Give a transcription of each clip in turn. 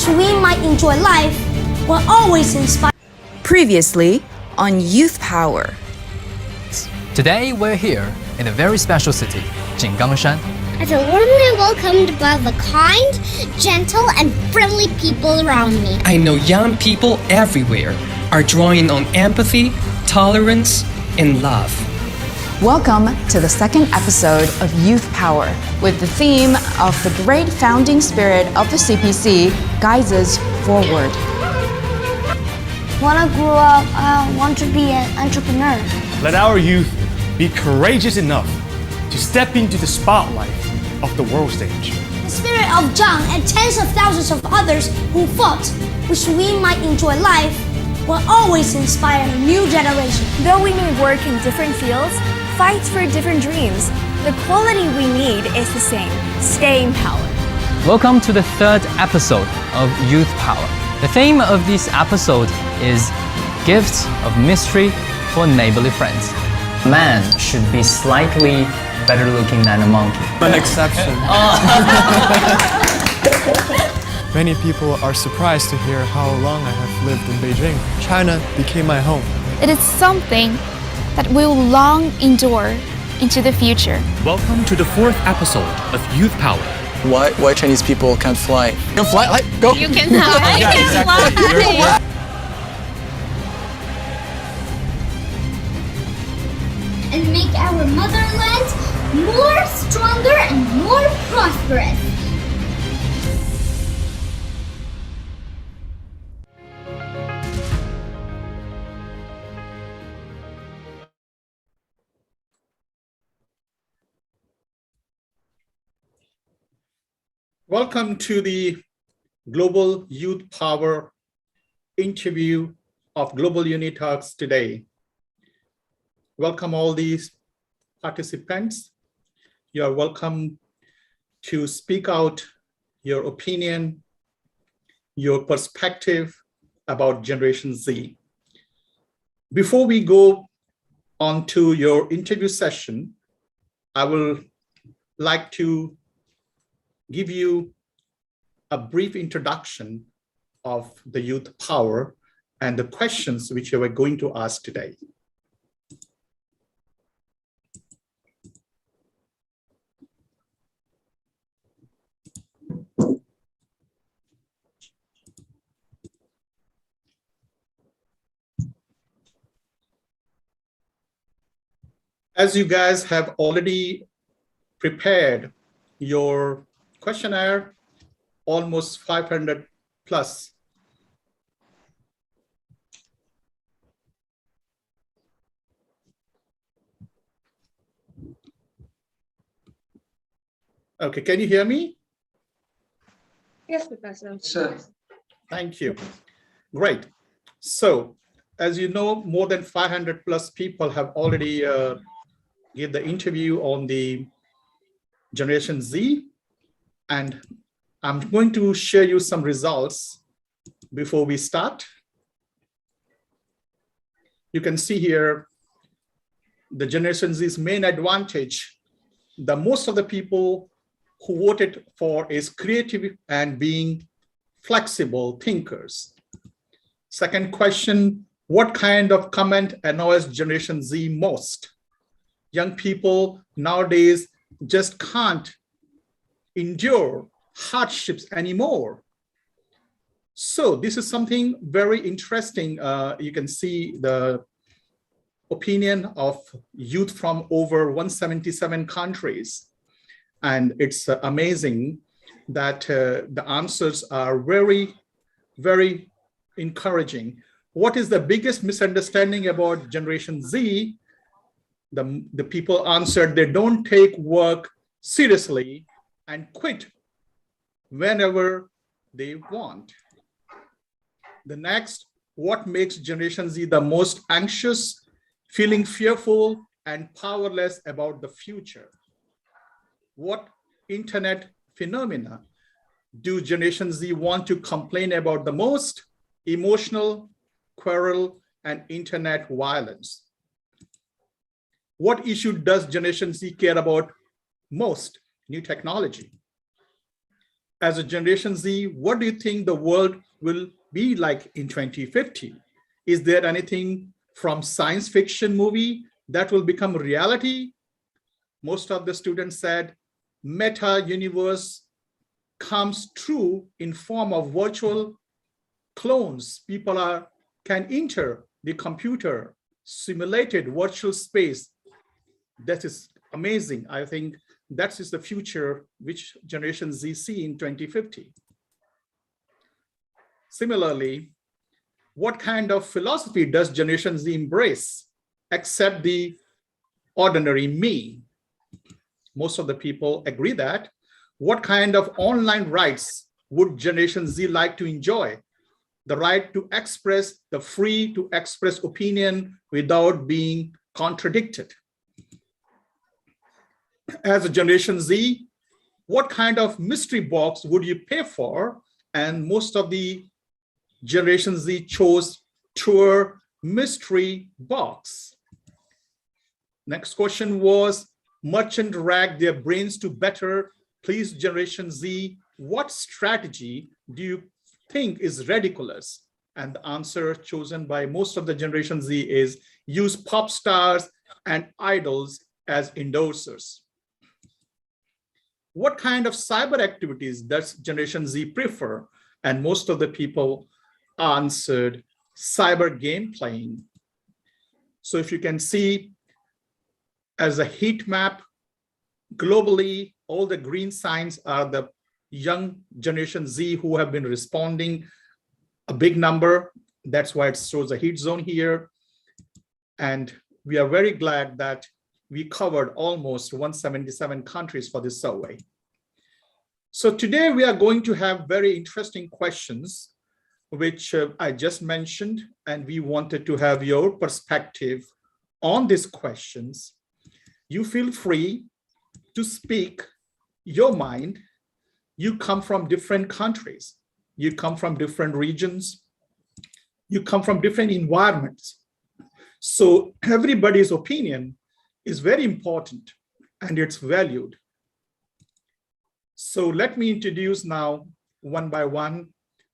we might enjoy life will always inspire. Previously on Youth Power. Today we're here in a very special city, Jinggangshan. I feel warmly welcomed by the kind, gentle, and friendly people around me. I know young people everywhere are drawing on empathy, tolerance, and love. Welcome to the second episode of Youth Power with the theme of the great founding spirit of the CPC guides us forward. When I grow up, I want to be an entrepreneur. Let our youth be courageous enough to step into the spotlight of the world stage. The spirit of Zhang and tens of thousands of others who fought, which we might enjoy life, will always inspire a new generation. Though we may work in different fields, fight for different dreams, the quality we need is the same: stay empowered. Welcome to the third episode of Youth Power. The theme of this episode is Gifts of Mystery for Neighborly Friends. Man should be slightly better looking than a monkey. An exception. Many people are surprised to hear how long I have lived in Beijing. China became my home. It is something that will long endure into the future. Welcome to the fourth episode of Youth Power. Why Chinese people can't fly? You can fly, like, go! You can fly. Yeah, exactly. And make our motherland more stronger and more prosperous. Welcome to the Global Youth Power interview of Global Unitalks today. Welcome all these participants. You are welcome to speak out your opinion, your perspective about Generation Z. Before we go on to your interview session, I will like to give you a brief introduction of the Youth Power and the questions which you are going to ask today. As you guys have already prepared your questionnaire, almost 500 plus. Okay, can you hear me? Yes, Professor. Sure. Thank you. Great. So, as you know, more than 500 plus people have already give the interview on the Generation Z. And I'm going to share you some results before we start. You can see here the Generation Z's main advantage. The most of the people who voted for is creative and being flexible thinkers. Second question, what kind of comment annoys Generation Z most? Young people nowadays just can't endure hardships anymore. So this is something very interesting. You can see the opinion of youth from over 177 countries. And it's amazing that the answers are very, very encouraging. What is the biggest misunderstanding about Generation Z? The people answered they don't take work seriously and quit whenever they want. The next, what makes Generation Z the most anxious, feeling fearful and powerless about the future? What internet phenomena do Generation Z want to complain about the most? Emotional quarrel and internet violence. What issue does Generation Z care about most? New technology. as a Generation Z, what do you think the world will be like in 2050? Is there anything from science fiction movie that will become reality? Most of the students said meta universe comes true in form of virtual clones. People can enter the computer, simulated virtual space. That is amazing. I think that is the future which Generation Z see in 2050. Similarly, what kind of philosophy does Generation Z embrace? Accept the ordinary me. Most of the people agree that. What kind of online rights would Generation Z like to enjoy? The right to express, the free to express opinion without being contradicted. As a Generation Z, what kind of mystery box would you pay for? And most of the Generation Z chose tour mystery box. Next question was, merchant rack their brains to better please Generation Z. What strategy do you think is ridiculous? And the answer chosen by most of the Generation Z is use pop stars and idols as endorsers. What kind of cyber activities does Generation Z prefer? And most of the people answered cyber game playing. So if you can see as a heat map, globally, all the green signs are the young Generation Z who have been responding, a big number. That's why it shows a heat zone here. And we are very glad that we covered almost 177 countries for this survey. So today we are going to have very interesting questions, which I just mentioned, and we wanted to have your perspective on these questions. You feel free to speak your mind. You come from different countries. You come from different regions. You come from different environments. So everybody's opinion is very important and it's valued. So let me introduce now one by one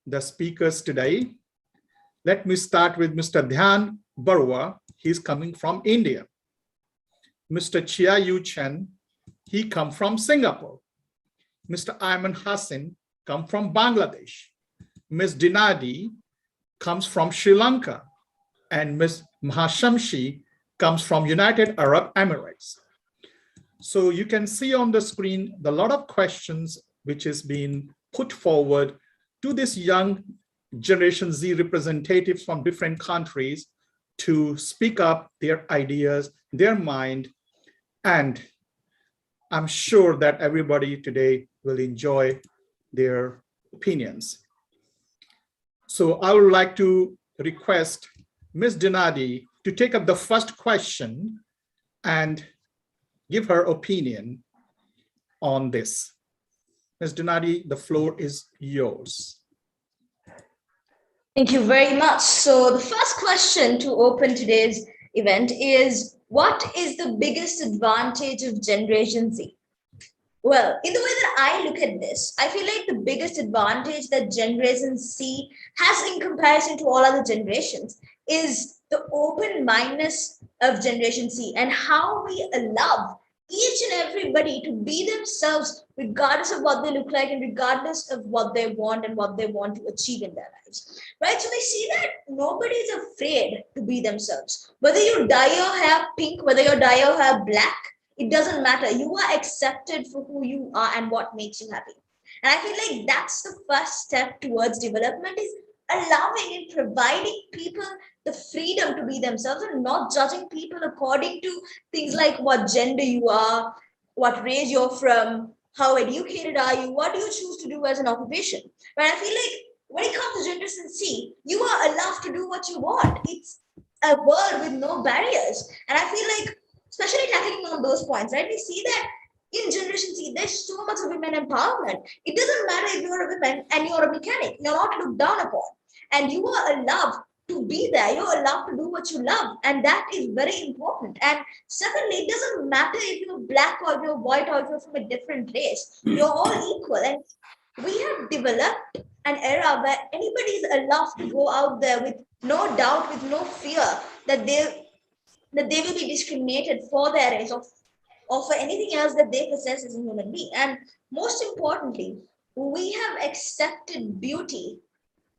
the speakers today. Let me start with Mr. Dhyan Barua. He's coming from India. Mr. Chia Yu Chen, he come from Singapore. Mr. Ayman Hassan come from Bangladesh. Ms. Dinadi comes from Sri Lanka. And Ms. Mahashamshi comes from United Arab Emirates. So you can see on the screen the lot of questions which is being put forward to this young Generation Z representatives from different countries to speak up their ideas, their mind, and I'm sure that everybody today will enjoy their opinions. So I would like to request Ms. Dinadi to take up the first question and give her opinion on this. Ms. Dinadi, the floor is yours. Thank you very much. So the first question to open today's event is, what is the biggest advantage of Generation Z? Well, in the way that I look at this, I feel like the biggest advantage that Generation Z has in comparison to all other generations is the open-mindedness of Generation Z and how we allow each and everybody to be themselves regardless of what they look like and regardless of what they want and what they want to achieve in their lives, right? So we see that nobody is afraid to be themselves. Whether you dye your hair pink, whether you dye your hair black, it doesn't matter. You are accepted for who you are and what makes you happy. And I feel like that's the first step towards development, is allowing and providing people the freedom to be themselves and not judging people according to things like what gender you are, what race you're from, how educated are you, what do you choose to do as an occupation. But I feel like when it comes to Generation Z, you are allowed to do what you want. It's a world with no barriers. And I feel like, especially tackling on those points, right? We see that in Generation Z, there's so much of women empowerment. It doesn't matter if you're a woman and you're a mechanic, you're not looked down upon. And you are allowed to be there. You're allowed to do what you love. And that is very important. And secondly, it doesn't matter if you're black or if you're white or if you're from a different race. You're all equal. And we have developed an era where anybody is allowed to go out there with no doubt, with no fear that they will be discriminated for their race or for anything else that they possess as a human being. And most importantly, we have accepted beauty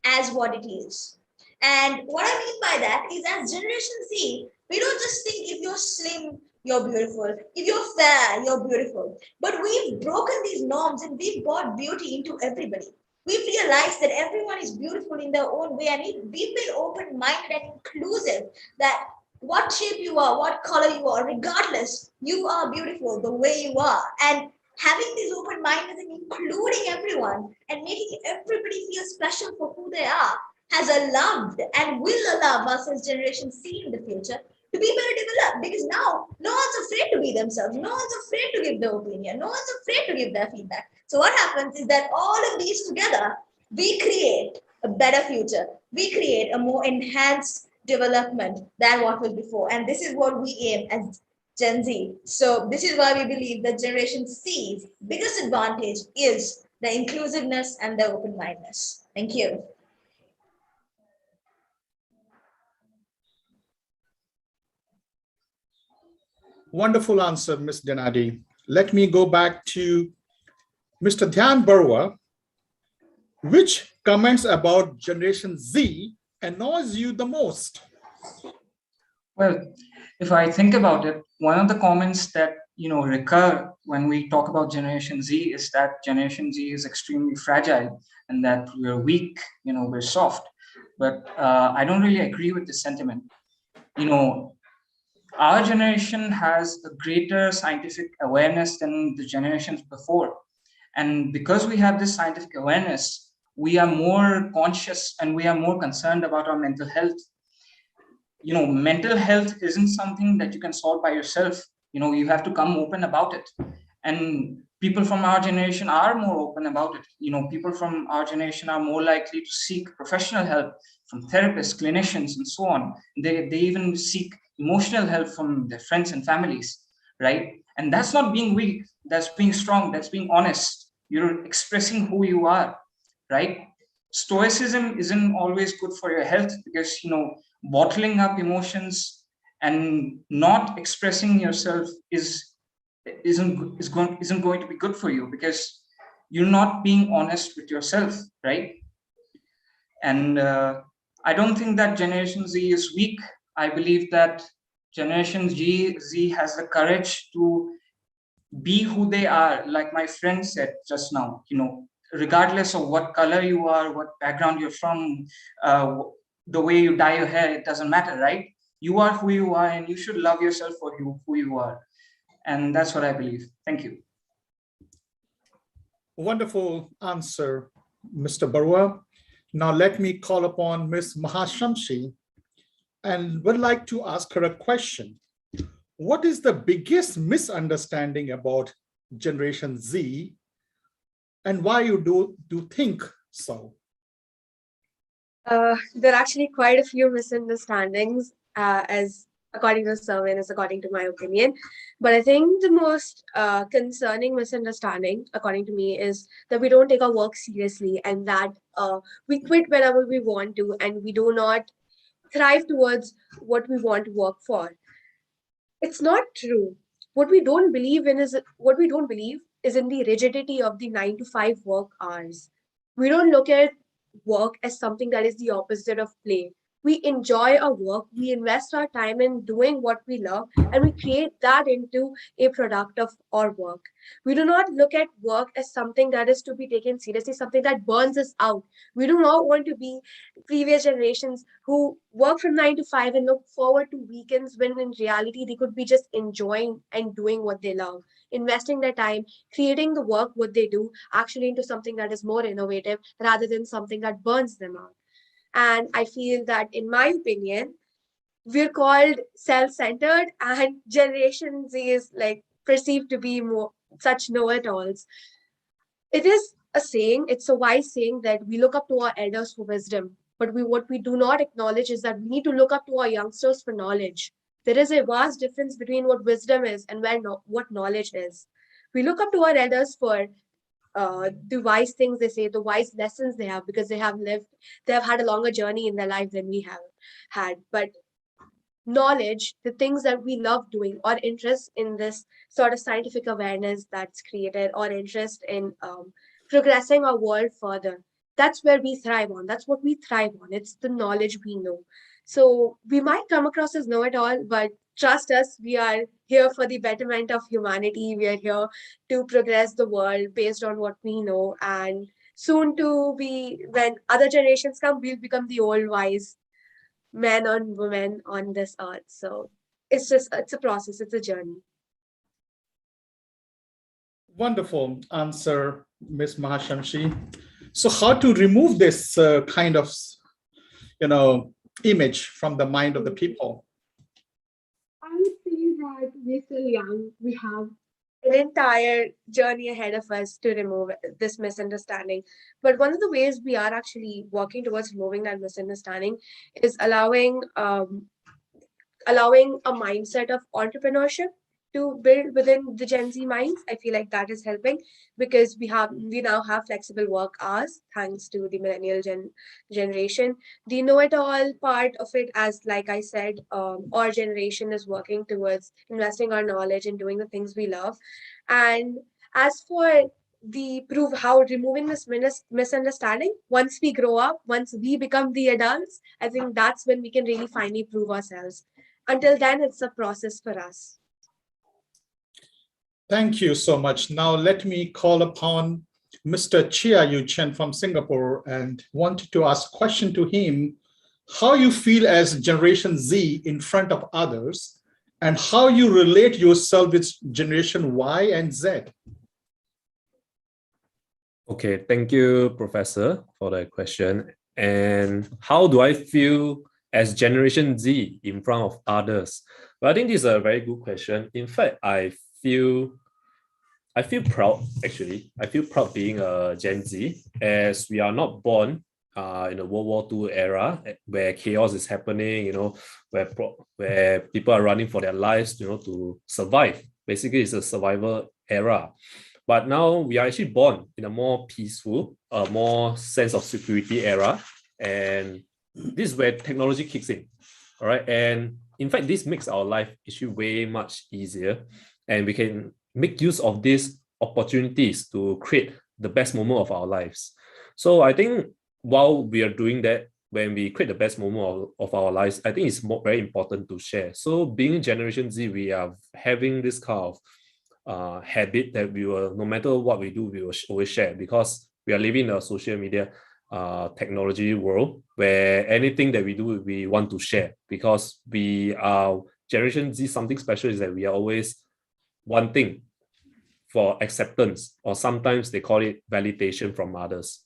as what it is. And what I mean by that is, as Generation Z, we don't just think if you're slim, you're beautiful. If you're fair, you're beautiful. But we've broken these norms and we've brought beauty into everybody. We've realized that everyone is beautiful in their own way, and we've been open minded and inclusive that what shape you are, what color you are, regardless, you are beautiful the way you are. And having this open mindedness and including everyone and making everybody feel special for who they are has allowed and will allow us as Generation C in the future to be better developed, because now no one's afraid to be themselves, no one's afraid to give their opinion, no one's afraid to give their feedback. So what happens is that all of these together, we create a better future, we create a more enhanced development than what was before, and this is what we aim as Gen Z. So this is why we believe that Generation C's biggest advantage is the inclusiveness and the open-mindedness. Thank you. Wonderful answer, Ms. Denadi. Let me go back to Mr. Dhyan Barua. Which comments about Generation Z annoys you the most? Well, if I think about it, one of the comments that recur when we talk about Generation Z is that Generation Z is extremely fragile and that we're weak, we're soft. But I don't really agree with this sentiment. Our generation has a greater scientific awareness than the generations before. And because we have this scientific awareness, we are more conscious and we are more concerned about our mental health. Mental health isn't something that you can solve by yourself. You have to come open about it. And people from our generation are more open about it. People from our generation are more likely to seek professional help from therapists, clinicians, and so on. They even seek emotional help from their friends and families, right? And that's not being weak, that's being strong, that's being honest. You're expressing who you are, right? Stoicism isn't always good for your health because, bottling up emotions and not expressing yourself isn't going to be good for you because you're not being honest with yourself, right? And I don't think that Generation Z is weak. I believe that Generation Z has the courage to be who they are, like my friend said just now. Regardless of what color you are, what background you're from, the way you dye your hair, it doesn't matter, right? You are who you are, and you should love yourself for who you are. And that's what I believe. Thank you. Wonderful answer, Mr. Barua. Now let me call upon Ms. Mahashamshi and would like to ask her a question. What is the biggest misunderstanding about Generation Z and why you do think so? There are actually quite a few misunderstandings, as according to the survey, and as according to my opinion. But I think the most concerning misunderstanding, according to me, is that we don't take our work seriously and that we quit whenever we want to and we do not thrive towards what we want to work for. It's not true. What we don't believe in is in the rigidity of the 9 to 5 work hours. We don't look at work as something that is the opposite of play. We enjoy our work, we invest our time in doing what we love, and we create that into a product of our work. We do not look at work as something that is to be taken seriously, something that burns us out. We do not want to be previous generations who work from 9 to 5 and look forward to weekends when in reality they could be just enjoying and doing what they love, investing their time, creating the work, what they do, actually into something that is more innovative rather than something that burns them out. And I feel that, in my opinion, we're called self-centered, and Generation Z is like perceived to be more such know-it-alls. It is a saying, it's a wise saying that we look up to our elders for wisdom. But what we do not acknowledge is that we need to look up to our youngsters for knowledge. There is a vast difference between what wisdom is and what knowledge is. We look up to our elders for the wise things they say, the wise lessons they have, because they have had a longer journey in their life than we have had. But knowledge, the things that we love doing, or interest in this sort of scientific awareness that's created, or interest in progressing our world further, that's where we thrive on. That's what we thrive on. It's the knowledge we know. So we might come across as know it all, but trust us, we are here for the betterment of humanity. We are here to progress the world based on what we know. And soon to be, when other generations come, we'll become the old wise men and women on this earth. So it's a process, it's a journey. Wonderful answer, Ms. Mahashamshi. So how to remove this kind of, image from the mind of the people? I would say that we're still young. We have an entire journey ahead of us to remove this misunderstanding. But one of the ways we are actually working towards removing that misunderstanding is allowing a mindset of entrepreneurship to build within the Gen Z minds. I feel like that is helping, because we now have flexible work hours thanks to the millennial generation. The know-it-all part of it, as like I said, our generation is working towards investing our knowledge and doing the things we love. And as for the proof how removing this misunderstanding, once we grow up, once we become the adults, I think that's when we can really finally prove ourselves. Until then, it's a process for us. Thank you so much. Now let me call upon Mr. Chia Yu Chen from Singapore and wanted to ask a question to him. How you feel as Generation Z in front of others, and how you relate yourself with Generation Y and Z? Okay, thank you, Professor, for the question. And how do I feel as Generation Z in front of others? Well, I think this is a very good question. In fact, I feel proud, actually. I feel proud being a Gen Z, as we are not born in the World War II era where chaos is happening, where people are running for their lives, to survive. Basically, it's a survival era. But now we are actually born in a more peaceful, more sense of security era. And this is where technology kicks in. All right. And in fact, this makes our life actually way much easier. And we can make use of these opportunities to create the best moment of our lives. So I think while we are doing that, when we create the best moment of our lives, I think it's very important to share. So being Generation Z, we are having this kind of habit that we will, no matter what we do, we will always share, because we are living in a social media technology world where anything that we do, we want to share, because we are Generation Z. Something special is that we are always wanting for acceptance, or sometimes they call it validation from others.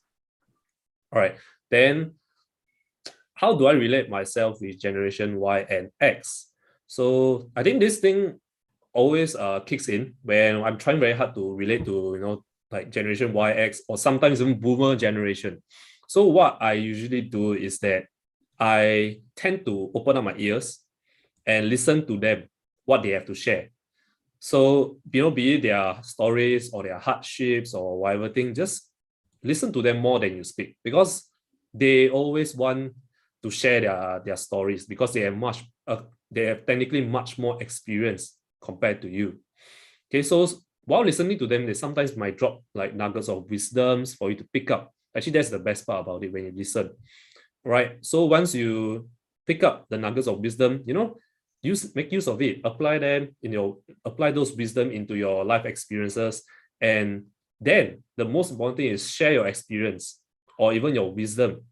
All right, then how do I relate myself with Generation Y and X? So I think this thing always kicks in when I'm trying very hard to relate to, like Generation Y, X, or sometimes even Boomer generation. So what I usually do is that I tend to open up my ears and listen to them, what they have to share. So, be it their stories or their hardships or whatever thing, just listen to them more than you speak, because they always want to share their stories, because they have technically much more experience compared to you. Okay, so while listening to them, they sometimes might drop like nuggets of wisdoms for you to pick up. Actually, that's the best part about it when you listen. Right. So once you pick up the nuggets of wisdom, make use of it, apply those wisdom into your life experiences. And then the most important thing is share your experience or even your wisdom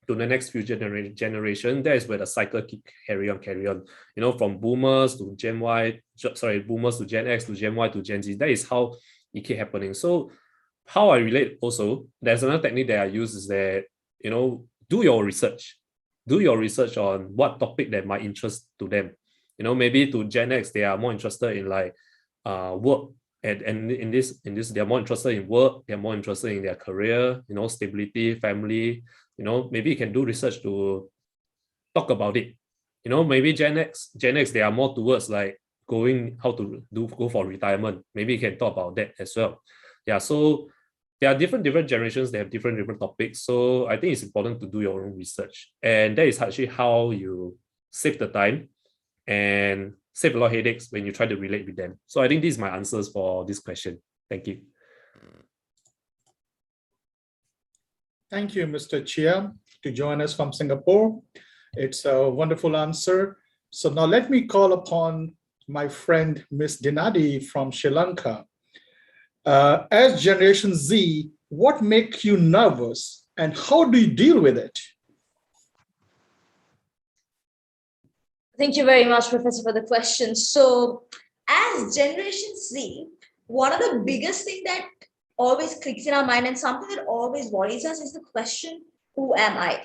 to the next future generation. That is where the cycle keep carry on. From boomers to boomers to Gen X to Gen Y to Gen Z. That is how it keep happening. So how I relate also, there's another technique that I use is that, do your research. Do your research on what topic that might interest to them. Maybe to Gen X, they are more interested in like work. And in this, they're more interested in work, they're more interested in their career, stability, family. Maybe you can do research to talk about it. Maybe Gen X, they are more towards like go for retirement. Maybe you can talk about that as well. Yeah, so there are different generations, they have different topics. So I think it's important to do your own research. And that is actually how you save the time and save a lot of headaches when you try to relate with them. So I think these are my answers for this question. Thank you. Thank you, Mr. Chia, to join us from Singapore. It's a wonderful answer. So now let me call upon my friend, Miss Dinadi from Sri Lanka. As Generation Z, what makes you nervous and how do you deal with it? Thank you very much, Professor, for the question. So as Generation Z, one of the biggest things that always clicks in our mind and something that always worries us is the question, who am I?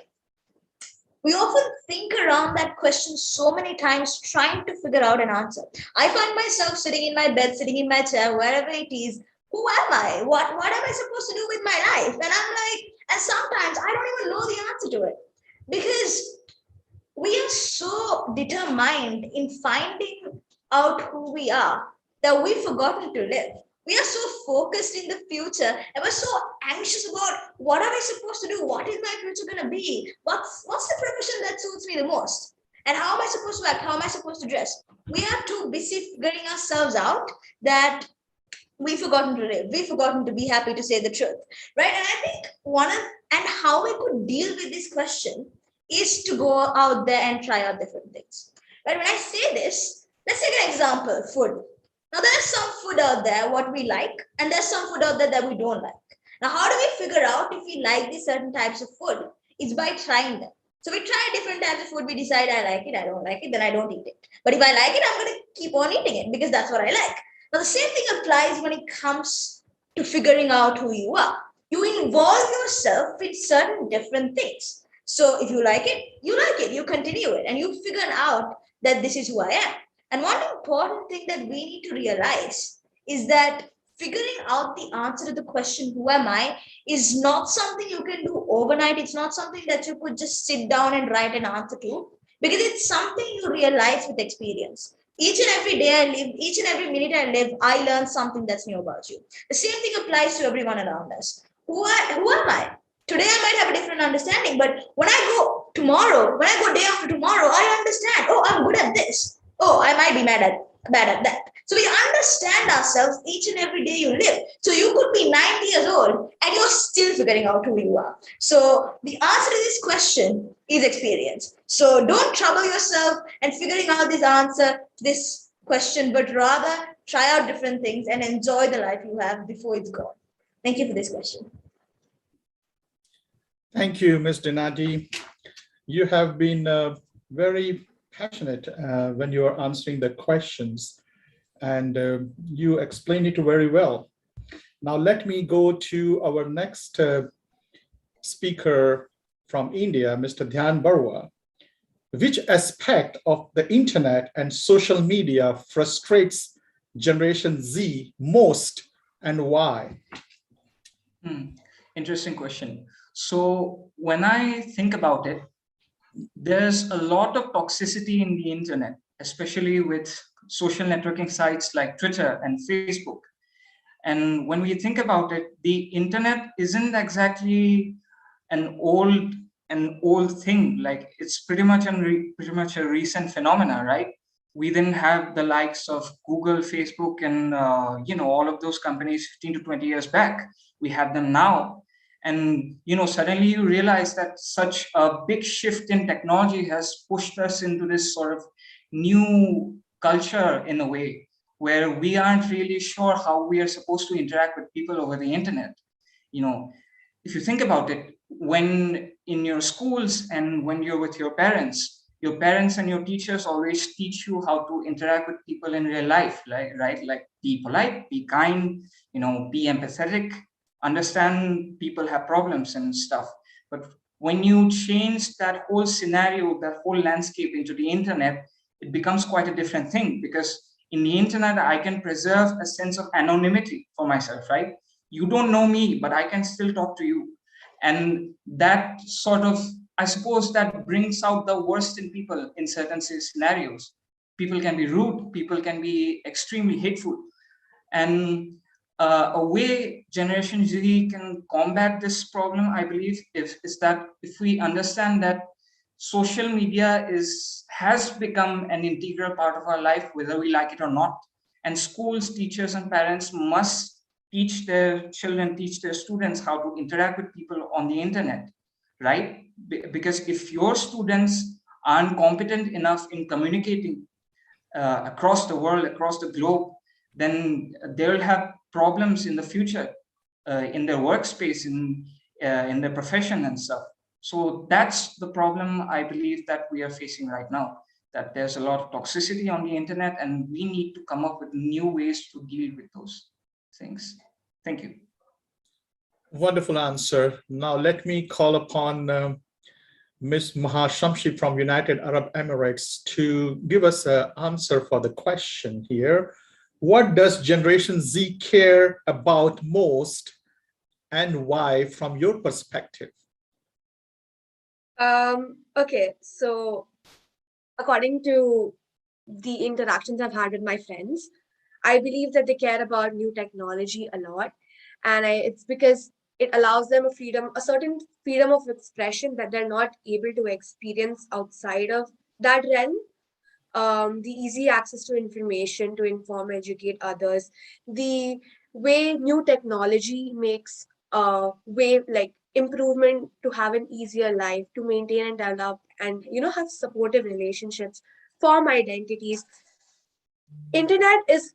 We often think around that question so many times trying to figure out an answer. I find myself sitting in my bed, sitting in my chair, wherever it is, who am I? What am I supposed to do with my life? And I'm like, and sometimes I don't even know the answer to it because we are so determined in finding out who we are that we've forgotten to live. We are so focused in the future and we're so anxious about what am I supposed to do? What is my future going to be? What's the profession that suits me the most? And how am I supposed to act? How am I supposed to dress? We are too busy figuring ourselves out that we've forgotten to live. We've forgotten to be happy, to say the truth, right? And I think how we could deal with this question is to go out there and try out different things, right? When I say this, let's take an example, food. Now there's some food out there what we like, and there's some food out there that we don't like. Now, how do we figure out if we like these certain types of food? It's by trying them. So we try different types of food, we decide I like it, I don't like it, then I don't eat it. But if I like it, I'm going to keep on eating it because that's what I like. Now, the same thing applies when it comes to figuring out who you are. You involve yourself in certain different things. So if you like it, you continue it, and you figure out that this is who I am. And one important thing that we need to realize is that figuring out the answer to the question, who am I, is not something you can do overnight. It's not something that you could just sit down and write an answer to, because it's something you realize with experience. Each and every day I live, each and every minute I live, I learn something that's new about you. The same thing applies to everyone around us. Who am I? Today I might have a different understanding, but when I go tomorrow, when I go day after tomorrow, I understand, oh, I'm good at this. Oh, I might be bad at that. So we understand ourselves each and every day you live. So you could be 90 years old and you're still figuring out who you are. So the answer to this question is experience. So don't trouble yourself and figuring out this answer to this question, but rather try out different things and enjoy the life you have before it's gone. Thank you for this question. Thank you, Ms. Dinadi. You have been very passionate when you are answering the questions, and you explained it very well. Now let me go to our next speaker from India, Mr. Dhyan Barua. Which aspect of the internet and social media frustrates Generation Z most, and why? Interesting question. So when I think about it, there's a lot of toxicity in the internet, especially with social networking sites like Twitter and Facebook. And when we think about it, the internet isn't exactly an old thing. Like, it's pretty much a recent phenomena, right? We didn't have the likes of Google, Facebook, and all of those companies 15 to 20 years back. We have them now. And suddenly you realize that such a big shift in technology has pushed us into this sort of new culture in a way, where we aren't really sure how we are supposed to interact with people over the internet. If you think about it, when in your schools and when you're with your parents and your teachers always teach you how to interact with people in real life, right? Like, be polite, be kind, be empathetic, understand people have problems and stuff. But when you change that whole scenario, that whole landscape into the internet, it becomes quite a different thing, because in the internet, I can preserve a sense of anonymity for myself, right? You don't know me, but I can still talk to you. And that sort of, I suppose, that brings out the worst in people in certain scenarios. People can be rude, people can be extremely hateful. And a way Generation Z can combat this problem, I believe, is that if we understand that social media has become an integral part of our life, whether we like it or not, and schools, teachers, and parents must teach their children, teach their students how to interact with people on the internet, right? Because if your students aren't competent enough in communicating across the world, across the globe, then they'll have problems in the future in their workspace, in their profession and stuff. So that's the problem I believe that we are facing right now, that there's a lot of toxicity on the internet, and we need to come up with new ways to deal with those things. Thank you. Wonderful answer. Now let me call upon Ms. Mahashamshi from United Arab Emirates to give us an answer for the question here. What does Generation Z care about most and why from your perspective? Okay, so according to the interactions I've had with my friends, I believe that they care about new technology a lot. And it's because it allows them a certain freedom of expression that they're not able to experience outside of that realm. The easy access to information to inform, educate others, the way new technology makes way like improvement to have an easier life, to maintain and develop, and have supportive relationships, form identities. Internet is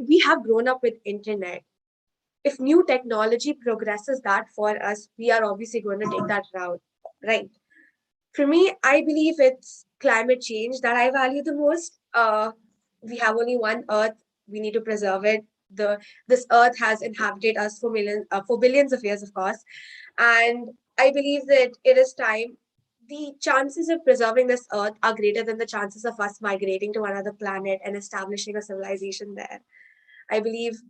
we have grown up with internet. If new technology progresses that for us, we are obviously going to take that route, right? For me, I believe it's climate change that I value the most. We have only one Earth. We need to preserve it. This Earth has inhabited us for billions of years, of course, and I believe that it is time. The chances of preserving this Earth are greater than the chances of us migrating to another planet and establishing a civilization there. I believe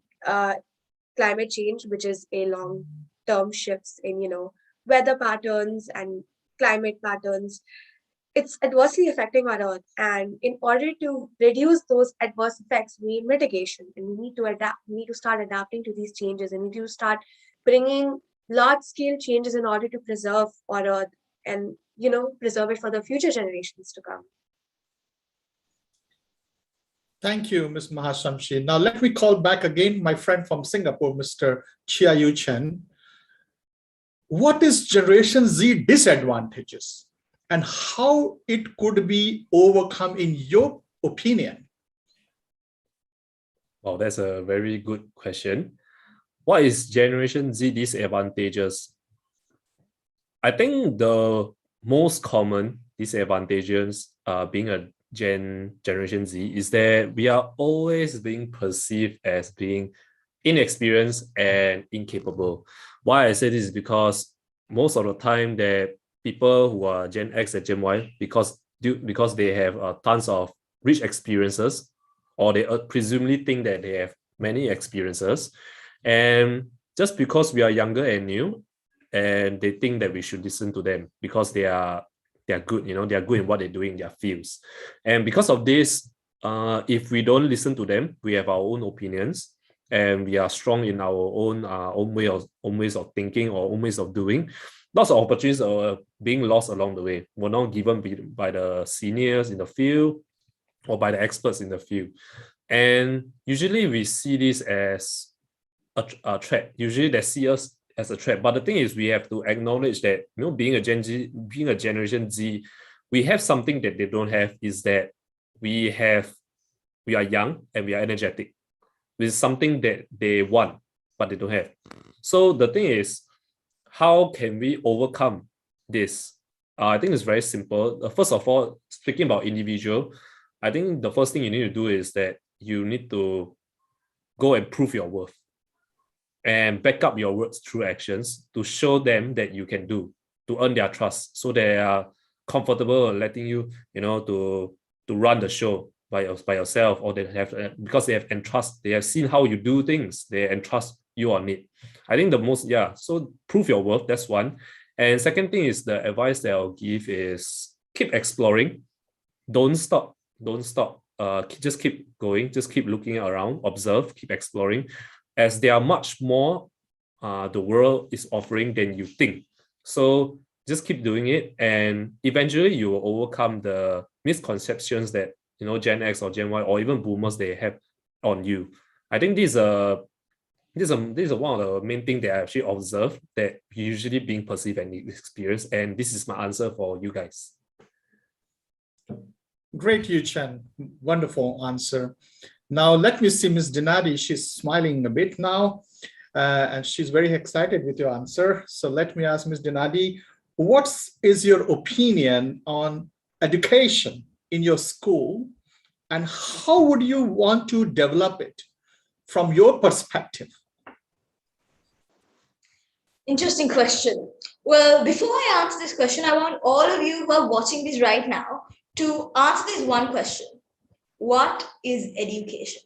climate change, which is a long-term shifts in weather patterns and climate patterns, it's adversely affecting our Earth. And in order to reduce those adverse effects, we need mitigation, and we need to adapt. We need to start adapting to these changes, and we need to start bringing large-scale changes in order to preserve our Earth and preserve it for the future generations to come. Thank you, Ms. Mahashamshi. Now let me call back again my friend from Singapore, Mr. Chia Yu Chen. What is Generation Z disadvantages and how it could be overcome in your opinion? Wow, that's a very good question. What is Generation Z disadvantages? I think the most common disadvantages being a Generation Z is that we are always being perceived as being inexperienced and incapable. Why I say this is because most of the time that people who are Gen X and Gen Y, because they have tons of rich experiences, or they presumably think that they have many experiences, and just because we are younger and new, and they think that we should listen to them because they are good, they are good in what they're doing in their fields. And because of this, if we don't listen to them, we have our own opinions, and we are strong in our own ways of thinking or own ways of doing. Lots of opportunities are being lost along the way. Were not given by the seniors in the field or by the experts in the field. And usually we see this as a threat. Usually they see us as a threat. But the thing is, we have to acknowledge that being a Generation Z, we have something that they don't have, is that we are young and we are energetic. This is something that they want, but they don't have. So the thing is, how can we overcome this? I think it's very simple. First of all, speaking about individual, I think the first thing you need to do is that you need to go and prove your worth and back up your words through actions to show them that you can do, to earn their trust, so they are comfortable letting you, to run the show by yourself, or they have because they have seen how you do things, they entrust you on it. I think so prove your worth, that's one. And second thing is, the advice that I'll give is keep exploring, don't stop, just keep going, just keep looking around, observe, keep exploring. as there are much more the world is offering than you think. So just keep doing it, and eventually you will overcome the misconceptions that Gen X or Gen Y or even boomers they have on you. I think this is one of the main things that I actually observed that usually being perceived and experienced, and this is my answer for you guys. Great, Yu Chen. Wonderful answer. Now let me see Ms. Dinadi. She's smiling a bit now, and she's very excited with your answer. So let me ask Ms. Dinadi, what is your opinion on education in your school, and how would you want to develop it from your perspective? Interesting question. Well, before I answer this question, I want all of you who are watching this right now to answer this one question. What is education?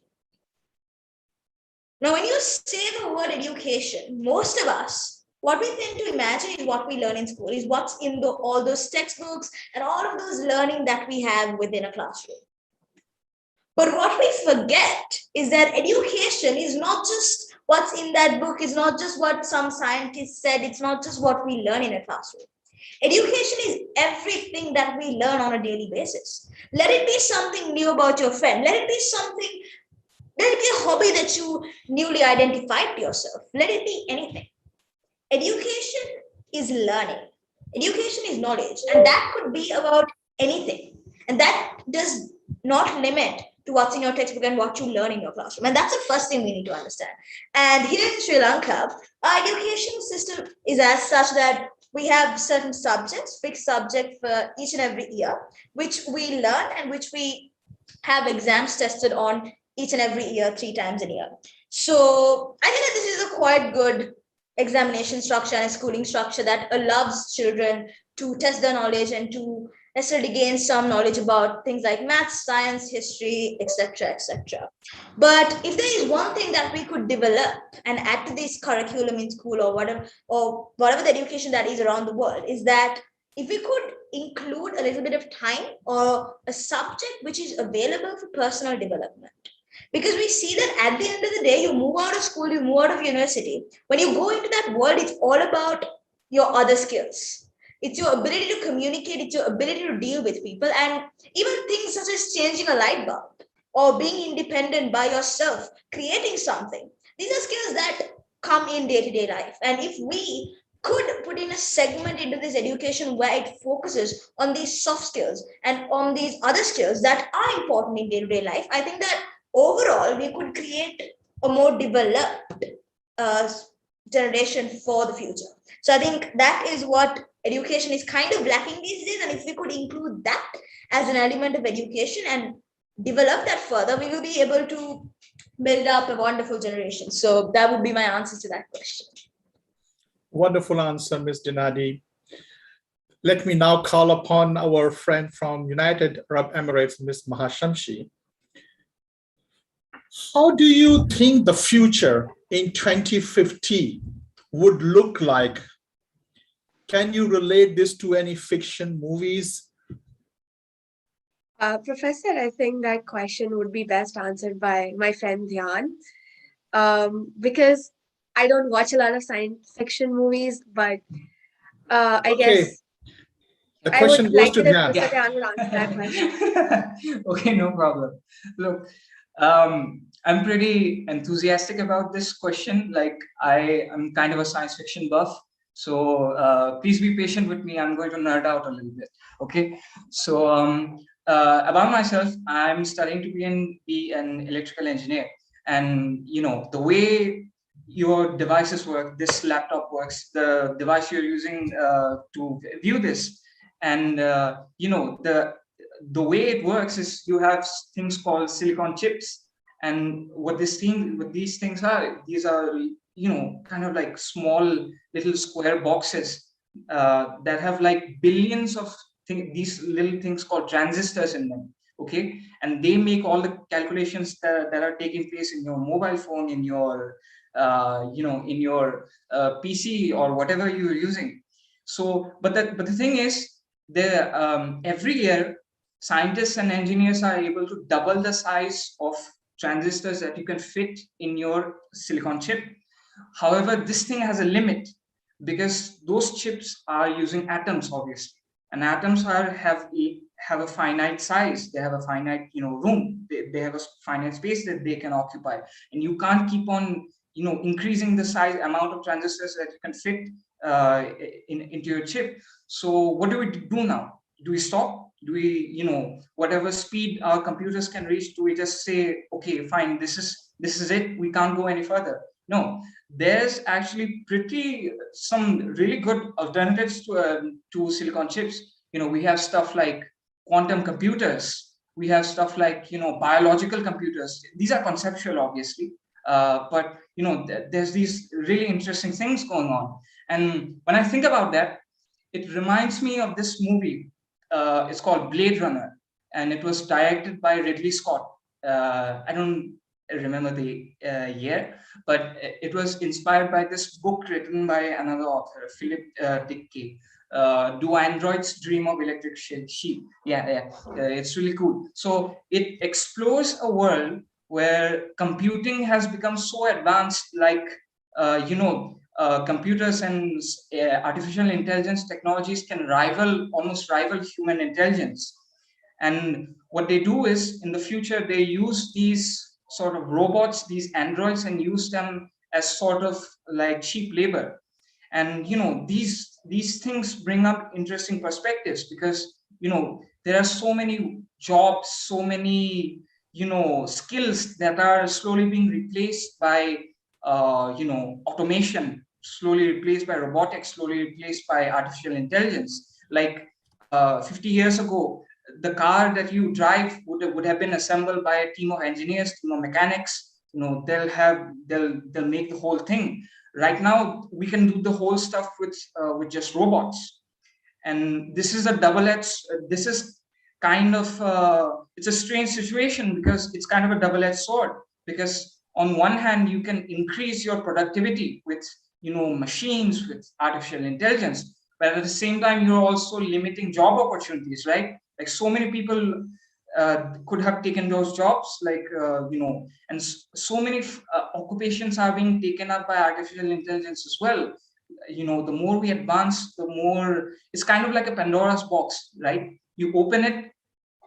Now, when you say the word education, most of us, what we tend to imagine is what we learn in school, is what's in all those textbooks and all of those learning that we have within a classroom. But what we forget is that education is not just what's in that book, it's not just what some scientists said, it's not just what we learn in a classroom. Education is everything that we learn on a daily basis. Let it be something new about your friend. Let it be a hobby that you newly identified to yourself. Let it be anything. Education is learning. Education is knowledge. And that could be about anything. And that does not limit to what's in your textbook and what you learn in your classroom. And that's the first thing we need to understand. And here in Sri Lanka, our education system is as such that we have certain subjects, fixed subject for each and every year, which we learn and which we have exams tested on each and every year, 3 times a year. So I think that this is a quite good examination structure and a schooling structure that allows children to test their knowledge and to necessarily gain some knowledge about things like maths, science, history, etc., etc. But if there is one thing that we could develop and add to this curriculum in school or whatever the education that is around the world, is that if we could include a little bit of time or a subject which is available for personal development. Because we see that at the end of the day, you move out of school, you move out of university. When you go into that world, it's all about your other skills. It's your ability to communicate, it's your ability to deal with people, and even things such as changing a light bulb or being independent by yourself, creating something. These are skills that come in day-to-day life. And if we could put in a segment into this education where it focuses on these soft skills and on these other skills that are important in day-to-day life, I think that overall we could create a more developed generation for the future. So I think that is what education is kind of lacking these days, and if we could include that as an element of education and develop that further, we will be able to build up a wonderful generation. So that would be my answer to that question. Wonderful answer, Ms. Dinadi. Let me now call upon our friend from United Arab Emirates, Ms. Mahashamshi. How do you think the future in 2050 would look like? Can you relate this to any fiction movies? Professor, I think that question would be best answered by my friend Dhyan, because I don't watch a lot of science fiction movies, but I guess the question goes to Dhyan. Professor Dhyan would answer that question. Okay, no problem. Look, I'm pretty enthusiastic about this question. Like, I am kind of a science fiction buff. So please be patient with me. I'm going to nerd out a little bit. Okay. So about myself, I'm studying to be an electrical engineer. And, you know, the way your devices work, this laptop works, the device you're using to view this, and, you know, the way it works is you have things called silicon chips. And what these things are, these are, you know, kind of like small little square boxes that have like billions of these little things called transistors in them. Okay, and they make all the calculations that are taking place in your mobile phone, in your you know, in your PC or whatever you're using. So but the thing is, every year scientists and engineers are able to double the size of transistors that you can fit in your silicon chip. However, this thing has a limit because those chips are using atoms, obviously, and atoms have a finite size. They have a finite, room. They have a finite space that they can occupy, and you can't keep on, increasing the amount of transistors that you can fit into your chip. So what do we do now? Do we stop? Do we, whatever speed our computers can reach, do we just say, okay, fine, this is it, we can't go any further? No, there's actually some really good alternatives to silicon chips. We have stuff like quantum computers. We have stuff like, biological computers. These are conceptual, obviously, but there's these really interesting things going on. And when I think about that, it reminds me of this movie. It's called Blade Runner, and it was directed by Ridley Scott. I don't remember the year, but it was inspired by this book written by another author, Philip Dick. Do Androids Dream of Electric Sheep? Yeah. It's really cool. So it explores a world where computing has become so advanced, like computers and artificial intelligence technologies can almost rival human intelligence. And what they do is, in the future, they use these sort of robots, these androids, and use them as sort of like cheap labor. And these things bring up interesting perspectives because there are so many jobs, so many skills that are slowly being replaced by automation, slowly replaced by robotics, slowly replaced by artificial intelligence. Like 50 years ago, the car that you drive would have been assembled by a team of engineers, team of mechanics. They'll make the whole thing. Right now, we can do the whole stuff with just robots. And this is a double-edged. This is kind of it's a strange situation because it's kind of a double-edged sword. Because on one hand, you can increase your productivity with machines, with artificial intelligence, but at the same time, you're also limiting job opportunities, right? Like so many people could have taken those jobs, like and so many occupations are being taken up by artificial intelligence as well. The more we advance, the more it's kind of like a Pandora's box, right? You open it,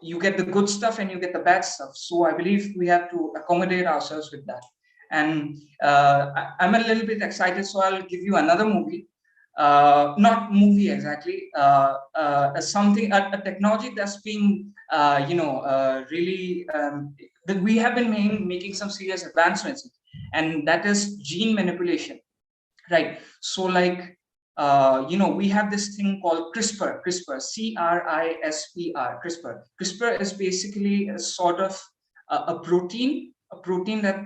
you get the good stuff and you get the bad stuff. So I believe we have to accommodate ourselves with that. And I'm a little bit excited, so I'll give you another movie. Not movie exactly, a technology that's being really that we have been making some serious advancements, and that is gene manipulation, right? So like we have this thing called CRISPR, CRISPR. CRISPR is basically a sort of a protein that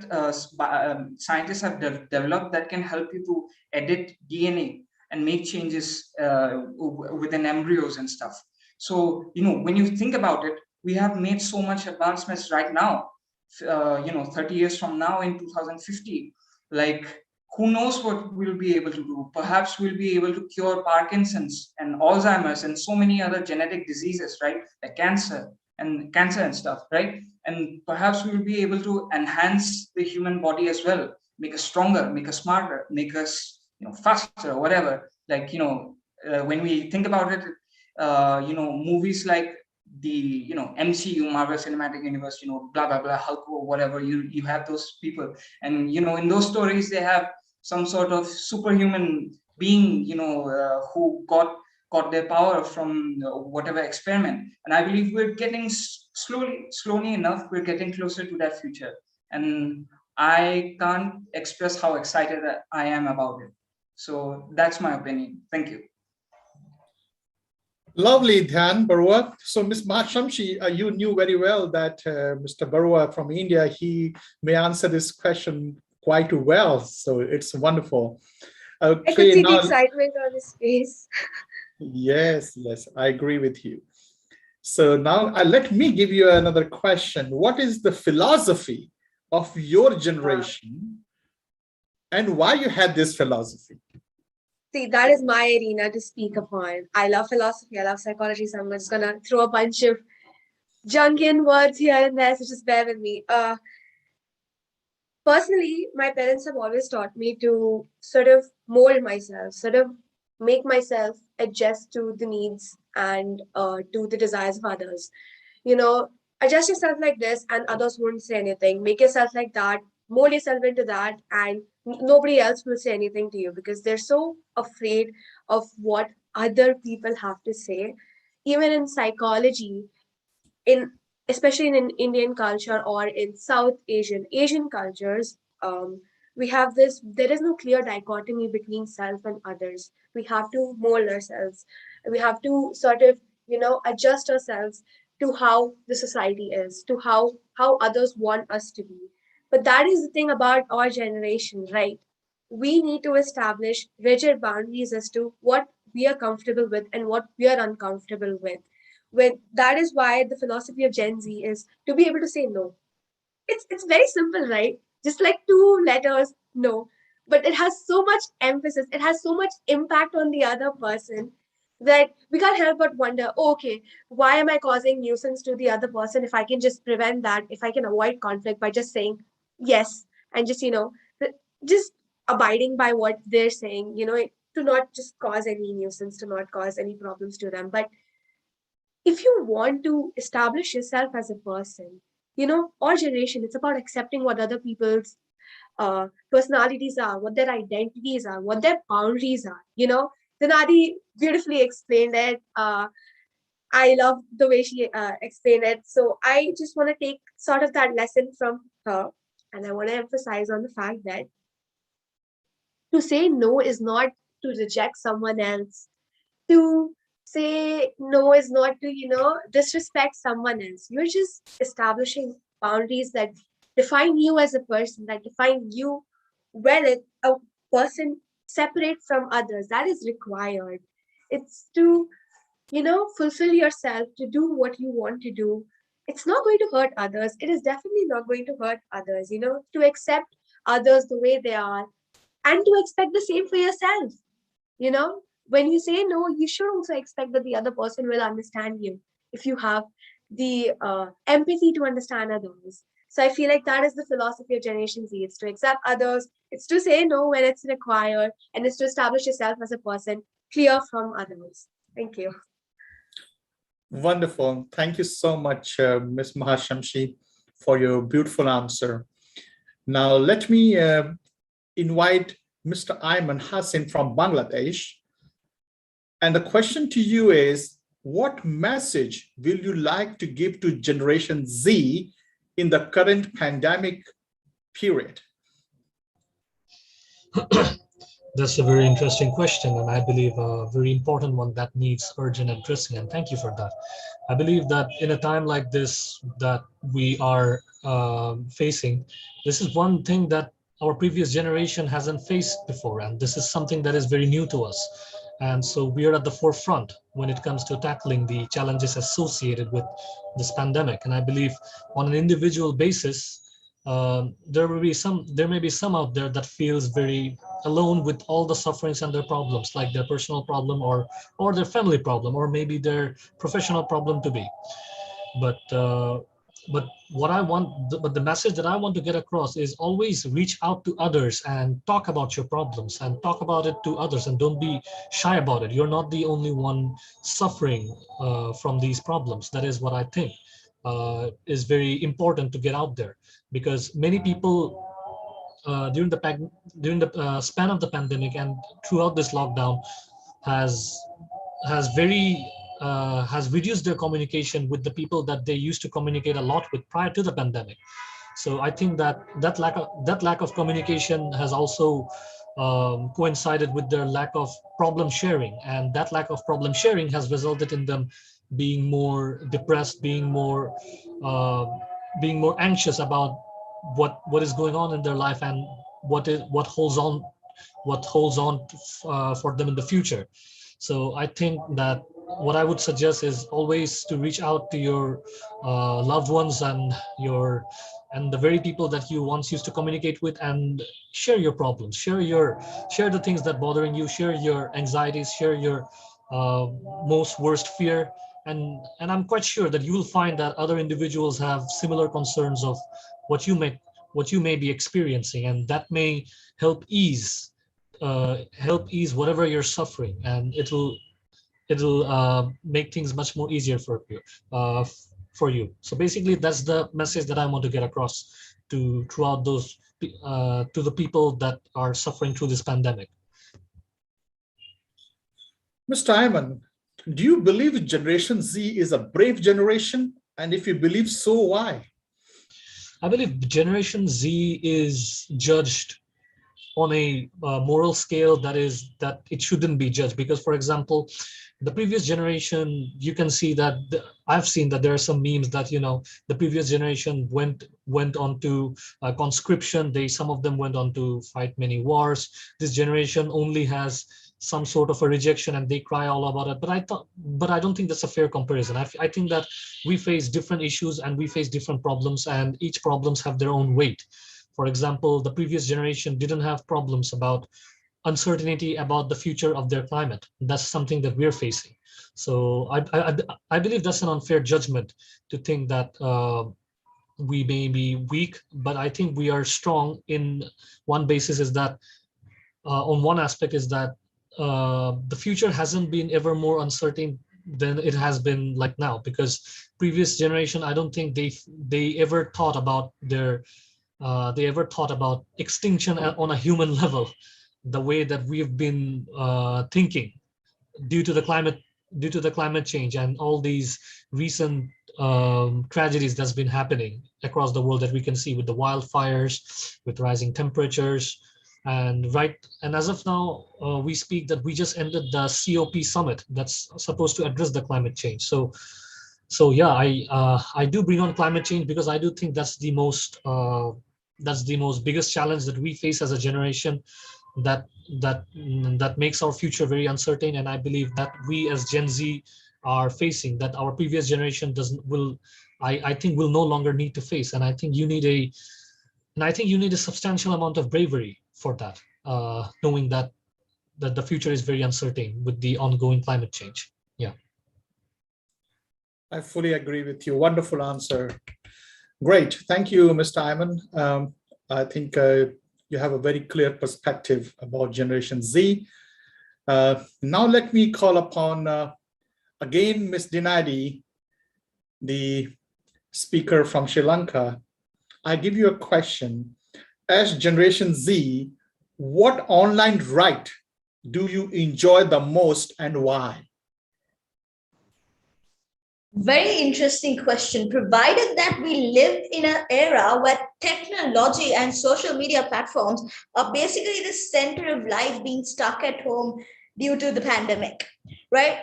scientists have developed that can help you to edit DNA and make changes within embryos and stuff. So, when you think about it, we have made so much advancements right now, 30 years from now in 2050, like who knows what we'll be able to do. Perhaps we'll be able to cure Parkinson's and Alzheimer's and so many other genetic diseases, right? Like cancer and stuff, right? And perhaps we'll be able to enhance the human body as well, make us stronger, make us smarter, make us faster or whatever. Like when we think about it, movies like the MCU, Marvel Cinematic Universe, blah blah blah, Hulk or whatever, you have those people, and in those stories they have some sort of superhuman being who got their power from whatever experiment. And I believe we're getting slowly enough, we're getting closer to that future, and I can't express how excited I am about it. So that's my opinion. Thank you. Lovely, Dhyan Barua. So, Ms. Mahamshi, you knew very well that Mr. Barua from India, he may answer this question quite well. So it's wonderful. Okay, I could see the excitement on his face. Yes, I agree with you. So now let me give you another question. What is the philosophy of your generation and why you had this philosophy? See, that is my arena to speak upon. I love philosophy, I love psychology, so I'm just gonna throw a bunch of Jungian words here and there, so just bear with me. personally, my parents have always taught me to sort of mold myself, sort of make myself adjust to the needs and to the desires of others. You know, adjust yourself like this, and others won't say anything. Make yourself like that, mold yourself into that, and nobody else will say anything to you because they're so afraid of what other people have to say. Even in psychology, in especially in Indian culture or in South Asian cultures, we have this. There is no clear dichotomy between self and others. We have to mold ourselves. We have to sort of adjust ourselves to how the society is, to how others want us to be. But that is the thing about our generation, right? We need to establish rigid boundaries as to what we are comfortable with and what we are uncomfortable with. When that is why the philosophy of Gen Z is to be able to say no. It's very simple, right? Just like two letters, no. But it has so much emphasis, it has so much impact on the other person that we can't help but wonder, oh, okay, why am I causing nuisance to the other person if I can just prevent that, if I can avoid conflict by just saying yes and just, just abiding by what they're saying, to not just cause any nuisance, to not cause any problems to them. But if you want to establish yourself as a person, our generation, it's about accepting what other people's personalities are, what their identities are, what their boundaries are. Dinadi beautifully explained it. I love the way she explained it. So I just want to take sort of that lesson from her. And I want to emphasize on the fact that to say no is not to reject someone else. To say no is not to, disrespect someone else. You're just establishing boundaries that define you as a person, that define you well as a person separate from others. That is required. It's to, fulfill yourself, to do what you want to do. It's not going to hurt others. It is definitely not going to hurt others, to accept others the way they are and to expect the same for yourself. you know when you say no, you should also expect that the other person will understand you if you have the empathy to understand others. So I feel like that is the philosophy of Generation Z. It's to accept others, it's to say no when it's required, and it's to establish yourself as a person clear from others. Thank you. Wonderful. Thank you so much, Ms. Mahashamshi, for your beautiful answer. Now, let me invite Mr. Ayman Hassan from Bangladesh. And the question to you is, what message will you like to give to Generation Z in the current pandemic period? That's a very interesting question, and I believe a very important one that needs urgent addressing, and thank you for that. I believe that in a time like this that we are facing, this is one thing that our previous generation hasn't faced before, and this is something that is very new to us. And so we are at the forefront when it comes to tackling the challenges associated with this pandemic. And I believe on an individual basis, there may be some out there that feels very alone with all the sufferings and their problems, like their personal problem or their family problem, or maybe their professional problem to be. But the message that I want to get across is always reach out to others and talk about your problems and talk about it to others, and don't be shy about it. You're not the only one suffering from these problems. That is what I think is very important to get out there, because many people during the span of the pandemic and throughout this lockdown has very has reduced their communication with the people that they used to communicate a lot with prior to the pandemic. So I think that lack of communication has also coincided with their lack of problem sharing, and that lack of problem sharing has resulted in them being more depressed, uh, being more anxious about what is going on in their life, and what holds on for them in the future. So I think that what I would suggest is always to reach out to your loved ones and the very people that you once used to communicate with, and share your problems, share the things that bothering you, share your anxieties, share your most worst fear, and I'm quite sure that you will find that other individuals have similar concerns of what you may be experiencing, and that may help ease whatever you're suffering, and it'll make things much more easier for you. So basically, that's the message that I want to get across throughout those to the people that are suffering through this pandemic. Mr. Iman, do you believe Generation Z is a brave generation? And if you believe so, why? I believe Generation Z is judged on a moral scale that it shouldn't be judged, because, for example, the previous generation, you can see that I've seen that there are some memes that the previous generation went on to conscription. Some of them went on to fight many wars. This generation only has some sort of a rejection and they cry all about it. But I don't think that's a fair comparison. I think that we face different issues and we face different problems, and each problems have their own weight. For example, the previous generation didn't have problems about uncertainty about the future of their climate. That's something that we're facing. So I believe that's an unfair judgment to think that we may be weak, but I think we are strong in one basis, is that on one aspect is that the future hasn't been ever more uncertain than it has been like now, because previous generation, I don't think they ever thought about extinction on a human level, the way that we've been thinking due to the climate change and all these recent tragedies that's been happening across the world that we can see with the wildfires, with rising temperatures. And as of now, we speak that we just ended the COP summit that's supposed to address the climate change. So yeah, I do bring on climate change because I do think that's the most biggest challenge that we face as a generation, that makes our future very uncertain. And I believe that we as Gen Z are facing, that our previous generation I think will no longer need to face. And I think you need a substantial amount of bravery for that, knowing that the future is very uncertain with the ongoing climate change. Yeah. I fully agree with you. Wonderful answer. Great. Thank you, Mr. Iman. I think you have a very clear perspective about Generation Z. Now let me call upon, again, Ms. Dinadi, the speaker from Sri Lanka. I give you a question. As Generation Z, what online right do you enjoy the most and why? Very interesting question. Provided that we live in an era where technology and social media platforms are basically the center of life, being stuck at home due to the pandemic, right?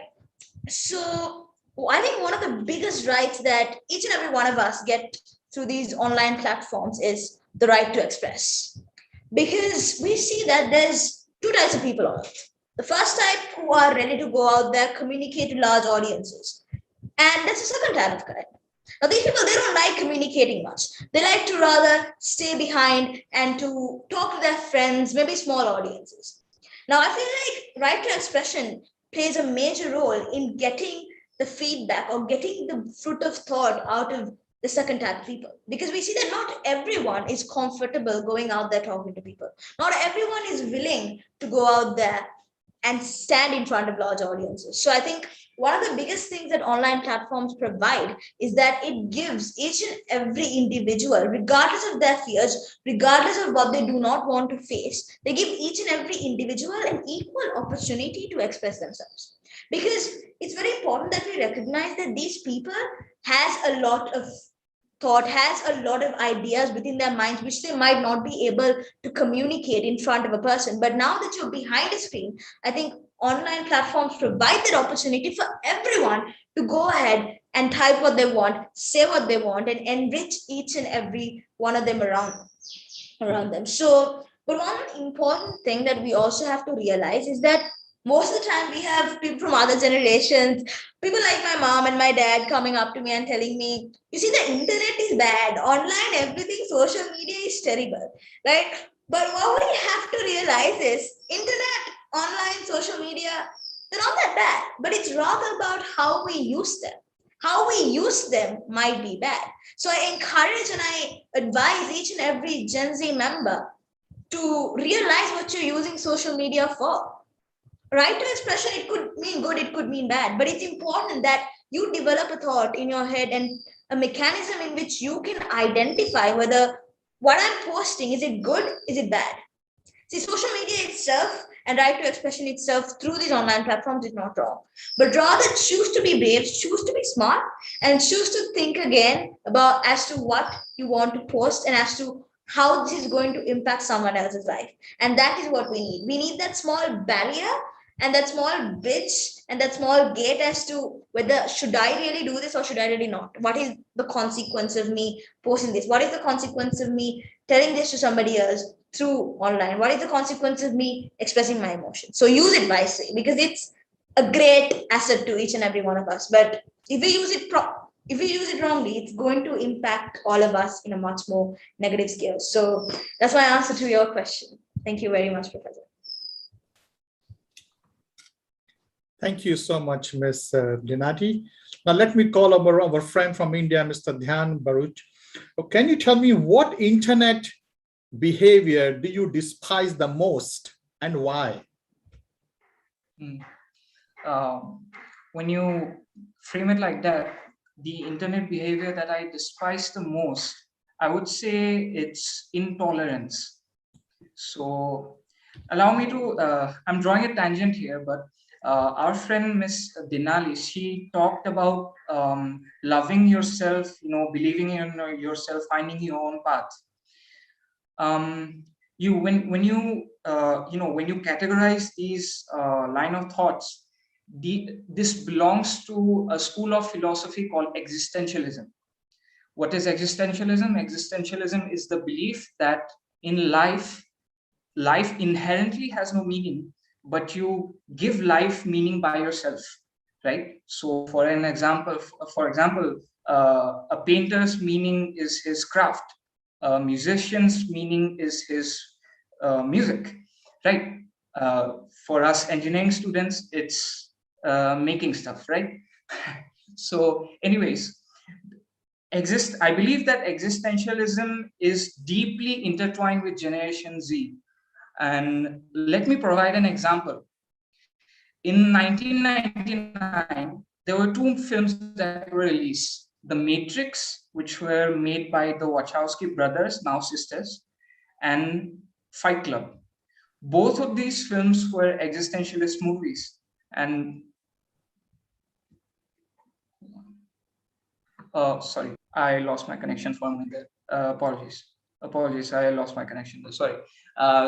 So I think one of the biggest rights that each and every one of us get through these online platforms is the right to express. Because we see that there's two types of people on it. The first type, who are ready to go out there, communicate to large audiences. And that's the second type of guy. Now, these people, they don't like communicating much. They like to rather stay behind and to talk to their friends, maybe small audiences. Now, I feel like right to expression plays a major role in getting the feedback or getting the fruit of thought out of the second type of people. Because we see that not everyone is comfortable going out there talking to people. Not everyone is willing to go out there and stand in front of large audiences. So I think one of the biggest things that online platforms provide is that it gives each and every individual, regardless of their fears, regardless of what they do not want to face, they give each and every individual an equal opportunity to express themselves. Because it's very important that we recognize that these people has a lot of thought, has a lot of ideas within their minds, which they might not be able to communicate in front of a person. But now that you're behind a screen, I think online platforms provide that opportunity for everyone to go ahead and type what they want, say what they want, and enrich each and every one of them around them. So, but one important thing that we also have to realize is that most of the time we have people from other generations, people like my mom and my dad coming up to me and telling me, you see, the internet is bad, online, everything, social media is terrible, right? But what we have to realize is internet, online, social media, they're not that bad, but it's rather about how we use them, how we use them might be bad. So I encourage and I advise each and every Gen Z member to realize what you're using social media for. Right to expression, it could mean good, it could mean bad, but it's important that you develop a thought in your head and a mechanism in which you can identify whether what I'm posting, is it good, is it bad? See, social media itself and right to expression itself through these online platforms is not wrong, but rather choose to be brave, choose to be smart, and choose to think again about as to what you want to post and as to how this is going to impact someone else's life. And that is what we need. We need that small barrier and that small bridge and that small gate as to whether should I really do this or should I really not? What is the consequence of me posting this? What is the consequence of me telling this to somebody else through online? What is the consequence of me expressing my emotions? So use it wisely, because it's a great asset to each and every one of us. But if we use it wrongly, it's going to impact all of us in a much more negative scale. So that's my answer to your question. Thank you very much, Professor. Thank you so much, Ms. Dinati. Now let me call our friend from India, Mr. Dhyan Baruch. Can you tell me what internet behavior do you despise the most and why? When you frame it like that, the internet behavior that I despise the most, I would say it's intolerance. So allow me to, I'm drawing a tangent here, but our friend Miss Dinali, she talked about loving yourself, believing in yourself, finding your own path. When you categorize these line of thoughts, this belongs to a school of philosophy called existentialism. What is existentialism? Existentialism is the belief that in life inherently has no meaning, but you give life meaning by yourself, right? So for example, a painter's meaning is his craft. A musician's meaning is his music, right? For us engineering students, it's making stuff, right? So anyways, I believe that existentialism is deeply intertwined with Generation Z. And let me provide an example. In 1999, there were two films that were released. The Matrix, which were made by the Wachowski brothers, now sisters, and Fight Club. Both of these films were existentialist movies. And sorry, I lost my connection for a minute. Apologies, I lost my connection. Sorry.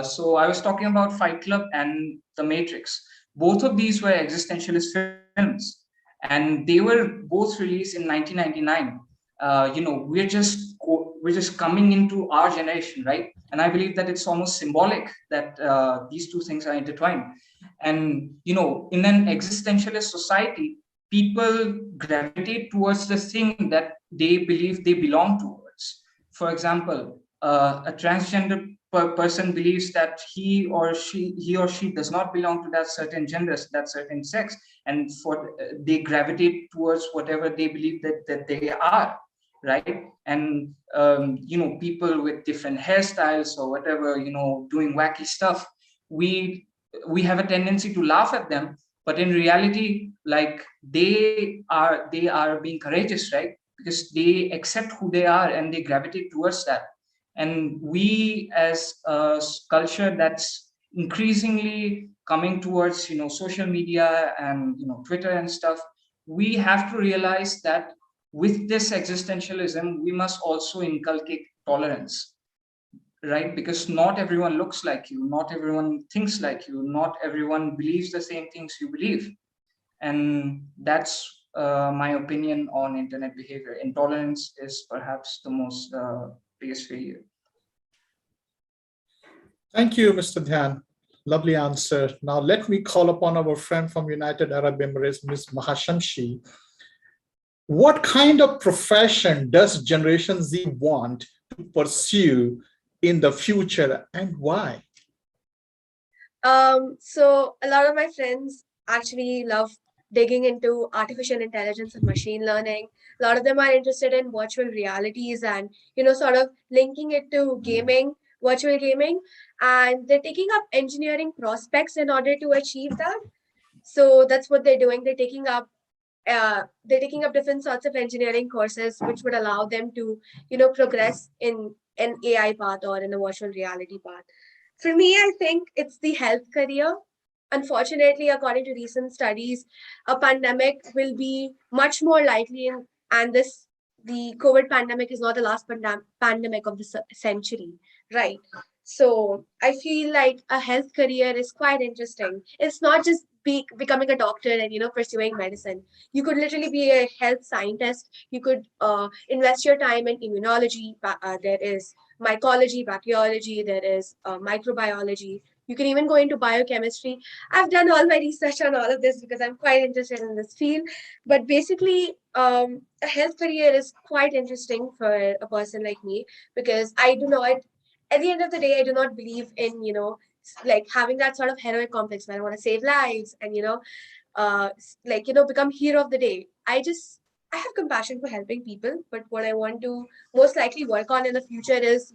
So I was talking about Fight Club and The Matrix. Both of these were existentialist films, and they were both released in 1999. We're just coming into our generation, right? And I believe that it's almost symbolic that these two things are intertwined. And in an existentialist society, people gravitate towards the thing that they believe they belong towards. For example, a transgender person believes that he or she does not belong to that certain gender, that certain sex, and they gravitate towards whatever they believe that they are, right? And people with different hairstyles or whatever, doing wacky stuff, we have a tendency to laugh at them, but in reality, like they are being courageous, right? Because they accept who they are and they gravitate towards that. And we, as a culture that's increasingly coming towards social media and Twitter and stuff, we have to realize that with this existentialism, we must also inculcate tolerance, right? Because not everyone looks like you, not everyone thinks like you, not everyone believes the same things you believe. And that's my opinion on internet behavior. Intolerance is perhaps the most biggest failure. Thank you, Mr. Dhyan. Lovely answer. Now let me call upon our friend from United Arab Emirates, Ms. Mahashamshi. What kind of profession does Generation Z want to pursue in the future, and why? So a lot of my friends actually love digging into artificial intelligence and machine learning. A lot of them are interested in virtual realities and, sort of linking it to gaming, virtual gaming. And they're taking up engineering prospects in order to achieve that. So that's what they're doing. They're taking up different sorts of engineering courses, which would allow them to, progress in an AI path or in a virtual reality path. For me, I think it's the health career. Unfortunately, according to recent studies, a pandemic will be much more likely, and the COVID pandemic is not the last pandemic of the century, right? So I feel like a health career is quite interesting. It's not just becoming a doctor and pursuing medicine. You could literally be a health scientist. You could invest your time in immunology. There is mycology, bacteriology. There is microbiology. You can even go into biochemistry. I've done all my research on all of this because I'm quite interested in this field. But basically, a health career is quite interesting for a person like me because I do not, at the end of the day, I do not believe in, like having that sort of heroic complex where I want to save lives and, become hero of the day. I have compassion for helping people, but what I want to most likely work on in the future is,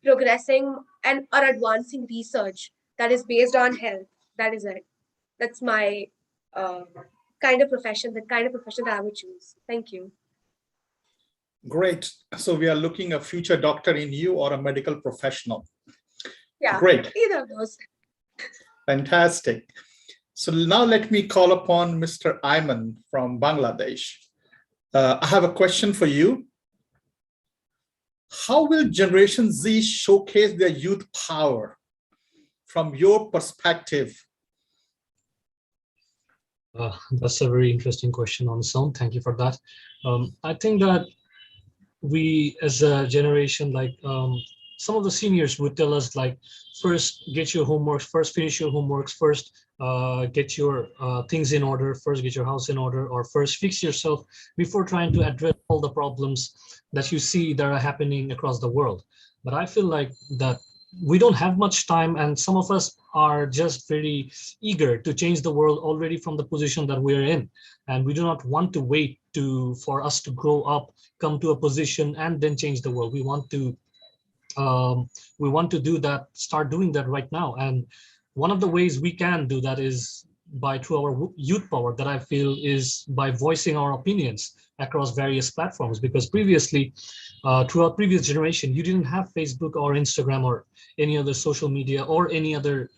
progressing and or advancing research that is based on health. That is it. That's my uh, the kind of profession that I would choose. Thank you. Great. So we are looking a future doctor in you or a medical professional. Yeah, great. Either of those. Fantastic. So now let me call upon Mr. Ayman from Bangladesh. I have a question for you. How will Generation Z showcase their youth power from your perspective? That's a very interesting question on its own. Thank you for that. I think that we as a generation, some of the seniors would tell us, like, first get your homework, first finish your homeworks, first get your things in order, first get your house in order, or first fix yourself before trying to address all the problems that you see that are happening across the world. But I feel like that we don't have much time, and some of us are just very eager to change the world already from the position that we're in, and we do not want to wait for us to grow up, come to a position, and then change the world. We want to do that, start doing that right now. And one of the ways we can do that is through our youth power, that I feel is by voicing our opinions across various platforms. Because previously, through our previous generation, you didn't have Facebook or Instagram or any other social media or any other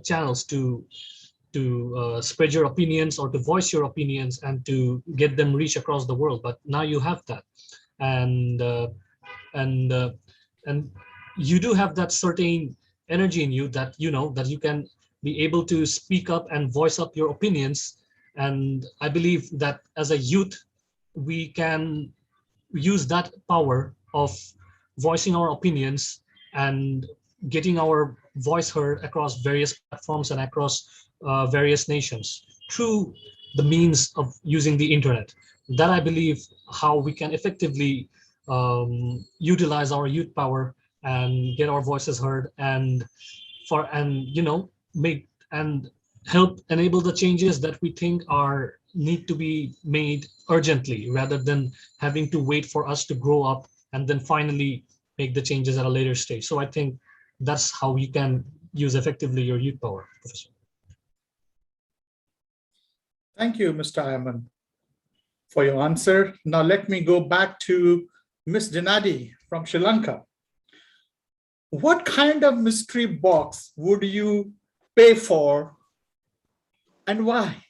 channels to spread your opinions or to voice your opinions and to get them reach across the world. But now you have that, and and uh, and you do have that certain energy in you that that you can be able to speak up and voice up your opinions. And I believe that as a youth, we can use that power of voicing our opinions and getting our voice heard across various platforms and across various nations through the means of using the internet. That, I believe, how we can effectively utilize our youth power and get our voices heard, and make and help enable the changes that we think are need to be made urgently, rather than having to wait for us to grow up and then finally make the changes at a later stage. So I think that's how you can use effectively your youth power, Professor. Thank you, Mr. Ayman, for your answer. Now let me go back to Ms. Janadi from Sri Lanka. What kind of mystery box would you pay for and why?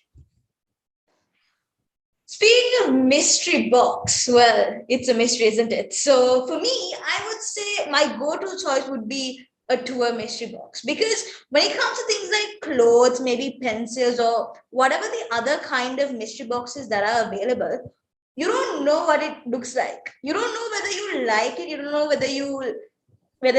Speaking of mystery box, well, it's a mystery, isn't it? So for me, I would say my go-to choice would be a tour mystery box, because when it comes to things like clothes, maybe pencils, or whatever the other kind of mystery boxes that are available, you don't know what it looks like. You don't know whether you like it. You don't know whether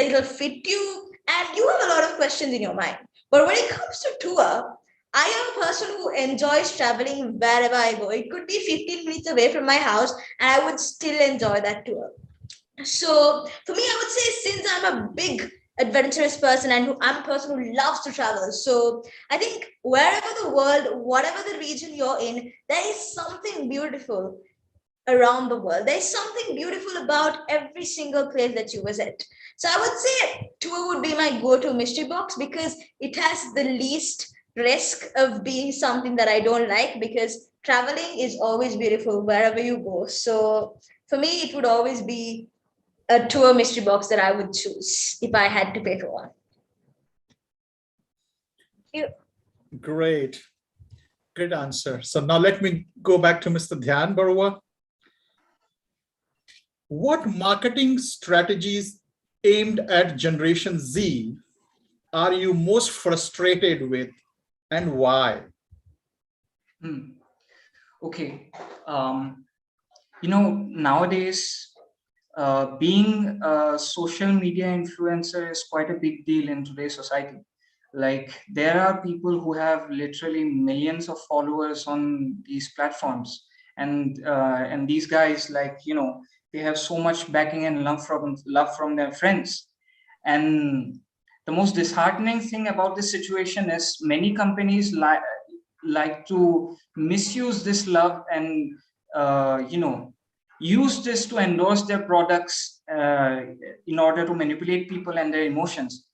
it'll fit you, and you have a lot of questions in your mind. But when it comes to tour, I am a person who enjoys traveling wherever I go. It could be 15 minutes away from my house, and I would still enjoy that tour. So for me, I would say, since I'm a big adventurous person and I'm a person who loves to travel. So I think wherever the world, whatever the region you're in, there is something beautiful around the world. There's something beautiful about every single place that you visit. So I would say tour would be my go-to mystery box because it has the least risk of being something that I don't like, because traveling is always beautiful wherever you go. So for me, it would always be a tour mystery box that I would choose if I had to pay for one. Great. Good answer. So now let me go back to Mr. Dhyan Barua. What marketing strategies aimed at Generation Z are you most frustrated with, and why? Okay. Nowadays, being a social media influencer is quite a big deal in today's society. Like, there are people who have literally millions of followers on these platforms, and these guys, like, they have so much backing and love from their friends. And the most disheartening thing about this situation is many companies like to misuse this love and use this to endorse their products in order to manipulate people and their emotions.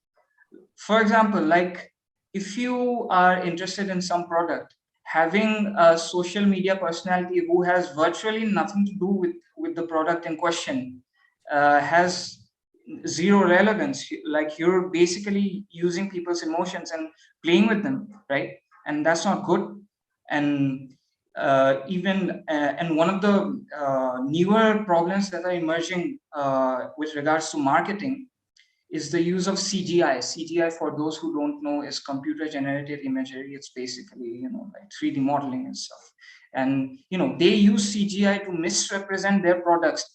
For example, like, if you are interested in some product, having a social media personality who has virtually nothing to do with the product in question has zero relevance. Like, you're basically using people's emotions and playing with them, right? And that's not good. And and one of the newer problems that are emerging with regards to marketing is the use of CGI. CGI, for those who don't know, is computer generated imagery. It's basically, like 3D modeling and stuff. And, they use CGI to misrepresent their products,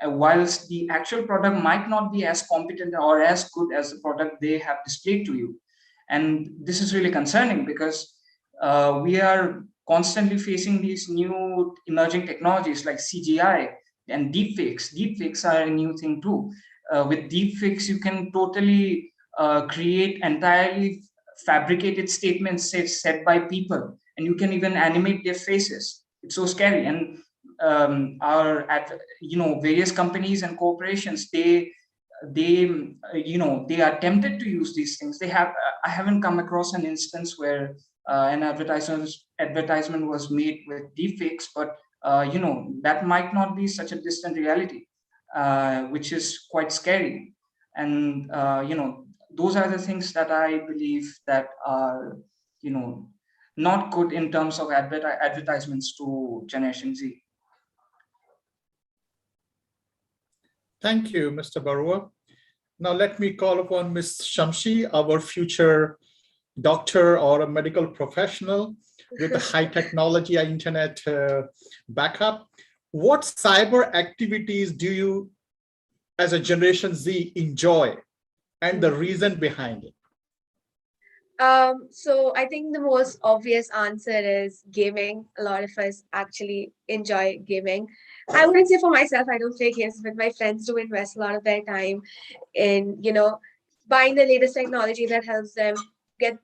whilst the actual product might not be as competent or as good as the product they have displayed to you. And this is really concerning because we are constantly facing these new emerging technologies like CGI and deepfakes. Deepfakes are a new thing too. With deepfakes, you can totally create entirely fabricated statements said by people, and you can even animate their faces. It's so scary. And various companies and corporations, they are tempted to use these things. I haven't come across an instance where an advertisement was made with deepfakes, but that might not be such a distant reality, which is quite scary. And those are the things that I believe that are not good in terms of advertisements to Generation Z. Thank you, Mr. Barua. Now let me call upon Ms. Shamshi, our future doctor or a medical professional with a high technology internet backup. What cyber activities do you, as a Generation Z, enjoy, and the reason behind it? So I think the most obvious answer is gaming. A lot of us actually enjoy gaming. I wouldn't say for myself, I don't play games, but my friends do invest a lot of their time in, buying the latest technology that helps them get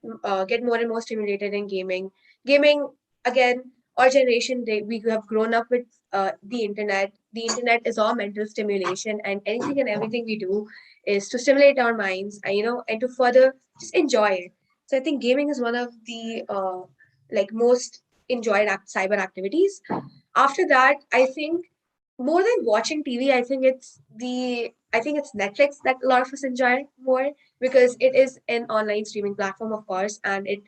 more and more stimulated in gaming. Gaming, again, our generation, we have grown up with the internet. The internet is all mental stimulation, and anything and everything we do is to stimulate our minds, and to further just enjoy it. So I think gaming is one of the most enjoyed cyber activities. After that, I think more than watching TV, I think it's Netflix that a lot of us enjoy more, because it is an online streaming platform, of course, and it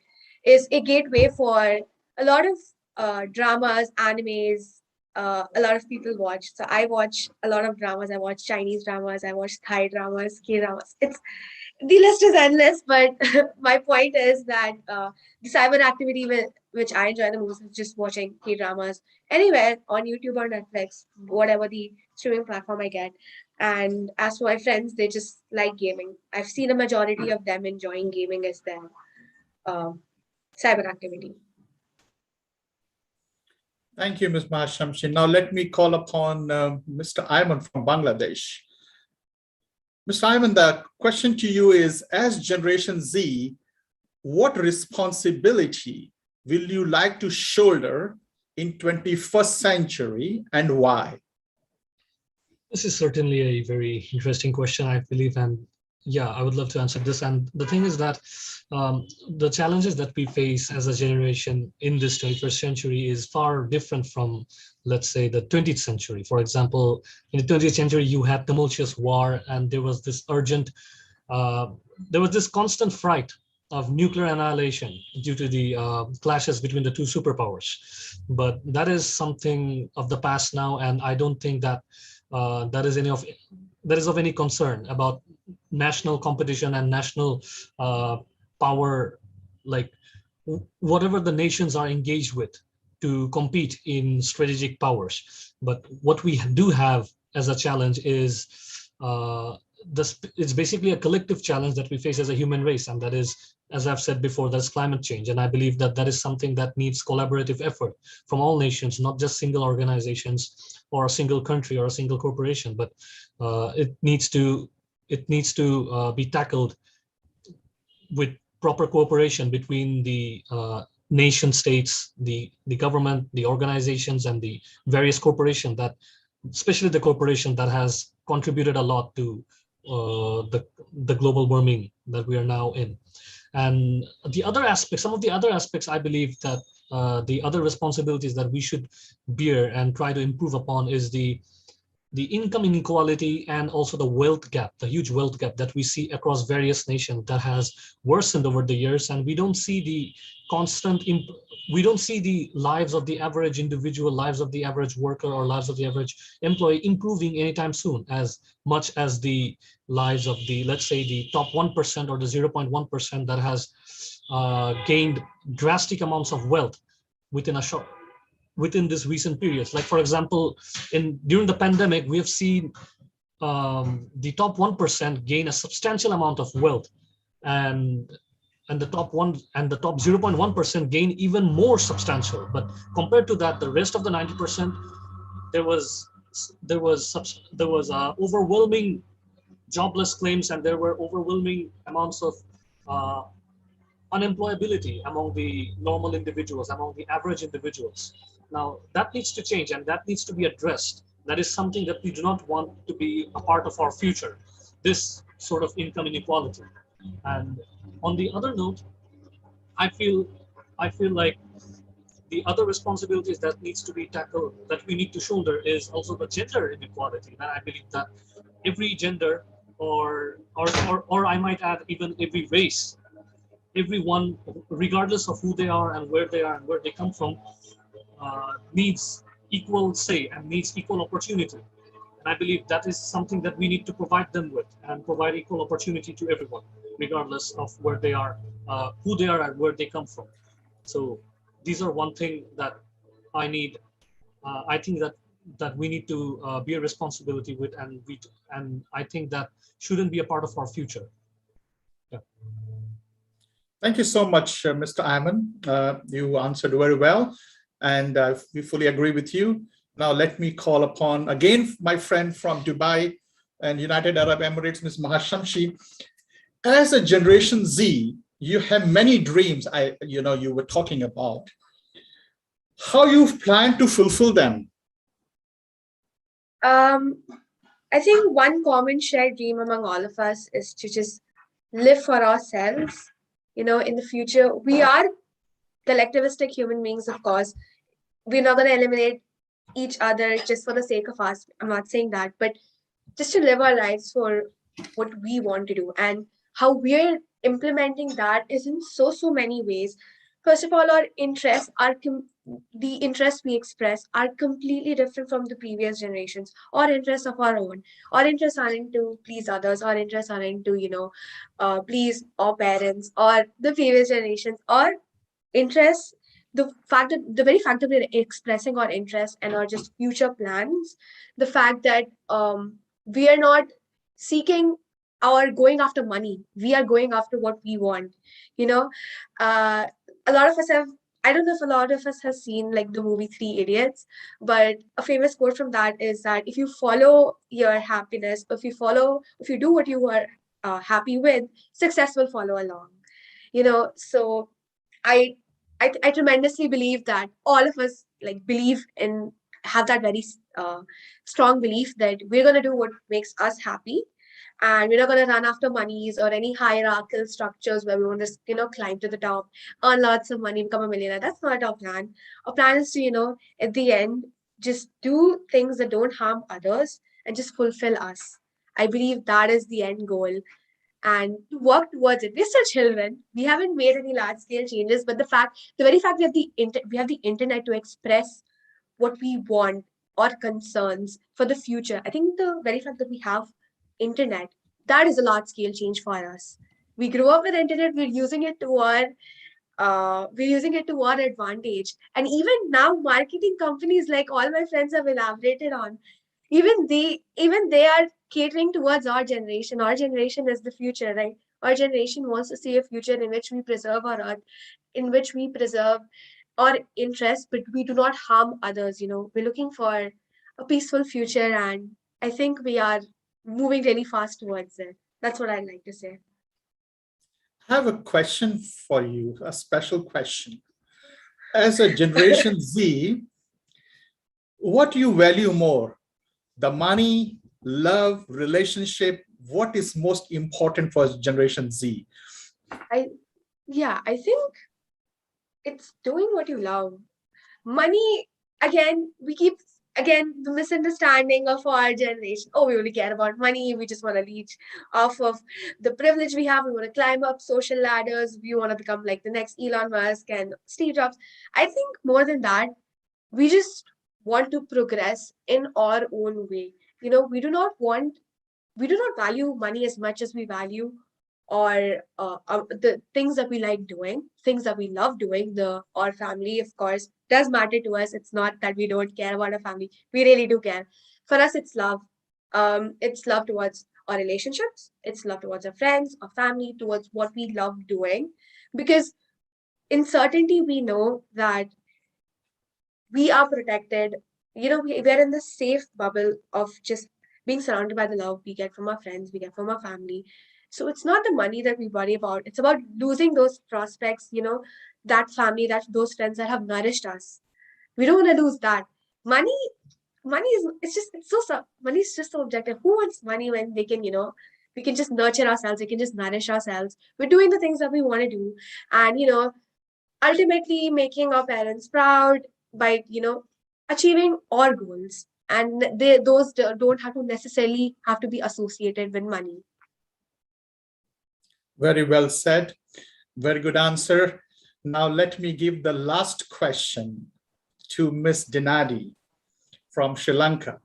is a gateway for a lot of dramas, animes. A lot of people watch. So I watch a lot of dramas. I watch Chinese dramas. I watch Thai dramas, K dramas. The list is endless, but my point is that the cyber activity which I enjoy the most is just watching K-dramas anywhere on YouTube or Netflix, whatever the streaming platform I get. And as for my friends, they just like gaming. I've seen a majority of them enjoying gaming as their cyber activity. Thank you, Ms. Mahashamshi. Now let me call upon Mr. Ayman from Bangladesh. Mr. Ivan, the question to you is, as Generation Z, what responsibility will you like to shoulder in 21st century and why? This is certainly a very interesting question, I believe, and yeah, I would love to answer this. And the thing is that the challenges that we face as a generation in this 21st century is far different from, let's say, the 20th century. For example, in the 20th century, you had tumultuous war, and there was this constant fright of nuclear annihilation due to the clashes between the two superpowers. But that is something of the past now, and I don't think that that is of any concern about national competition and national power, like whatever the nations are engaged with to compete in strategic powers. But what we do have as a challenge is it's basically a collective challenge that we face as a human race, and that is, as I've said before, that's climate change. And I believe that that is something that needs collaborative effort from all nations, not just single organizations or a single country or a single corporation, but it needs to be tackled with proper cooperation between the nation states, the government, the organizations, and the various corporations that, especially the corporation that has contributed a lot to the global warming that we are now in. And some of the other aspects, I believe that the other responsibilities that we should bear and try to improve upon is the income inequality and also the wealth gap, the huge wealth gap that we see across various nations that has worsened over the years. And we don't see the lives of the average individual, lives of the average worker, or lives of the average employee improving anytime soon, as much as the lives of the, let's say, the top 1% or the 0.1% that has gained drastic amounts of wealth within this recent periods. Like, for example, during the pandemic, we have seen the top 1% gain a substantial amount of wealth, and the top 0.1% gain even more substantial. But compared to that, the rest of the 90%, there was overwhelming jobless claims, and there were overwhelming amounts of unemployability among the normal individuals, among the average individuals. Now, that needs to change, and that needs to be addressed. That is something that we do not want to be a part of our future, this sort of income inequality. And on the other note, I feel like the other responsibilities that needs to be tackled, that we need to shoulder, is also the gender inequality. And I believe that every gender, or I might add, even every race, everyone, regardless of who they are and where they come from, needs equal say and needs equal opportunity. And I believe that is something that we need to provide them with, and provide equal opportunity to everyone, regardless of where they are, who they are, and where they come from. So these are one thing that I think that we need to bear responsibility with, and I think that shouldn't be a part of our future. Yeah. Thank you so much, Mr. Ayman. You answered very well, and we fully agree with you. Now let me call upon again my friend from Dubai and United Arab Emirates, Ms. Mahashamshi. As a Generation Z, you have many dreams you were talking about. How you plan to fulfill them? I think one common shared dream among all of us is to just live for ourselves. In the future, we are collectivistic human beings, of course. We're not going to eliminate each other just for the sake of us. I'm not saying that, but just to live our lives for what we want to do, and how we're implementing that is in so many ways. First of all, our interests the interests we express are completely different from the previous generations, or interests of our own. Our interests aren't to please others, our interests aren't to please our parents or the previous generations. Our interests, the very fact that we're expressing our interests and our just future plans, the fact that we are not seeking or going after money, we are going after what we want. A lot of us have I don't know if a lot of us has seen like the movie Three Idiots, but a famous quote from that is that if you follow your happiness, if you do what you are happy with, success will follow along. So I, I tremendously believe that all of us like believe in have that very strong belief that we're gonna do what makes us happy, and we're not going to run after monies or any hierarchical structures where we want to climb to the top, earn lots of money, become a millionaire. That's not our plan. Our plan is to at the end just do things that don't harm others and just fulfill us. I believe that is the end goal, and to work towards it. We're still children. We haven't made any large scale changes, but the very fact we have we have the internet to express what we want or concerns for the future. I think the very fact that we have internet, that is a large scale change for us. We grew up with internet, we're using it to our advantage. And even now, marketing companies, like all my friends have elaborated on, even they are catering towards our generation. Our generation is the future, right? Our generation wants to see a future in which we preserve our earth, in which we preserve our interests, but we do not harm others. We're looking for a peaceful future, and I think we are moving really fast towards it. That's what I'd like to say. I have a question for you, a special question. As a Generation Z, what do you value more? The money, love, relationship? What is most important for Generation Z? I think it's doing what you love. Money, again, the misunderstanding of our generation. Oh, we only care about money. We just want to leech off of the privilege we have. We want to climb up social ladders. We want to become like the next Elon Musk and Steve Jobs. I think more than that, we just want to progress in our own way. We do not value money as much as we value or the things that we like doing, things that we love doing. Our family, of course, does matter to us. It's not that we don't care about our family. We really do care. For us, it's love. It's love towards our relationships. It's love towards our friends, our family, towards what we love doing. Because in certainty, we know that we are protected. We're in this safe bubble of just being surrounded by the love we get from our friends, we get from our family. So it's not the money that we worry about. It's about losing those prospects, that family, those friends that have nourished us. We don't want to lose that. Money is money is just so objective. Who wants money when they can, we can just nurture ourselves, we can just nourish ourselves. We're doing the things that we want to do. And ultimately making our parents proud by achieving our goals, and those don't have to necessarily have to be associated with money. Very well said. Very good answer. Now let me give the last question to Miss Dinadi from Sri Lanka.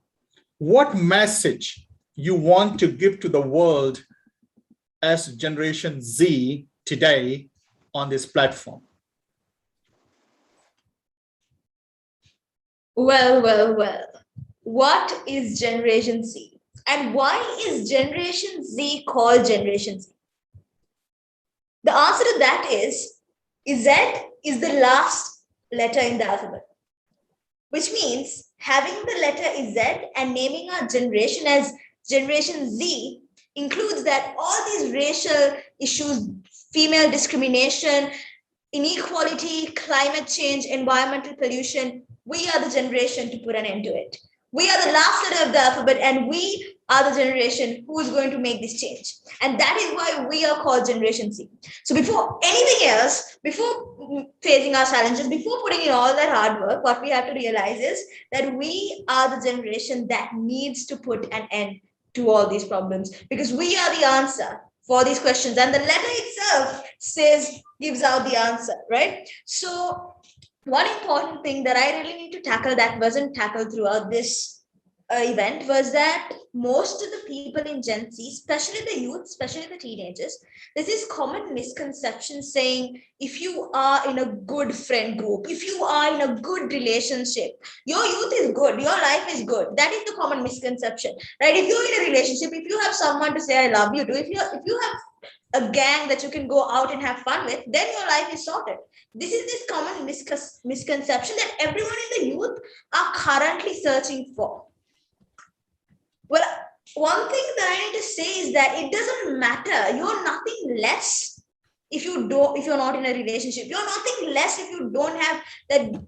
What message you want to give to the world as Generation Z today on this platform? Well. What is Generation Z? And why is Generation Z called Generation Z? The answer to that is Z is the last letter in the alphabet, which means having the letter Z and naming our generation as Generation Z includes that all these racial issues, female discrimination, inequality, climate change, environmental pollution, we are the generation to put an end to it. We are the last letter of the alphabet, and we are the generation who is going to make this change. And that is why we are called Generation Z. So before anything else, before facing our challenges, before putting in all that hard work, what we have to realize is that we are the generation that needs to put an end to all these problems, because we are the answer for these questions. And the letter itself gives out the answer, right? So one important thing that I really need to tackle that wasn't tackled throughout this event was that most of the people in Gen Z, especially the youth, especially the teenagers, there's this common misconception saying if you are in a good friend group, if you are in a good relationship, your youth is good, your life is good. That is the common misconception, right? If you're in a relationship, if you have someone to say I love you to, if you have a gang that you can go out and have fun with, then your life is sorted. This is this common misconception that everyone in the youth are currently searching for. Well, one thing that I need to say is that it doesn't matter. You're nothing less if you're not in a relationship. You're nothing less if you don't have that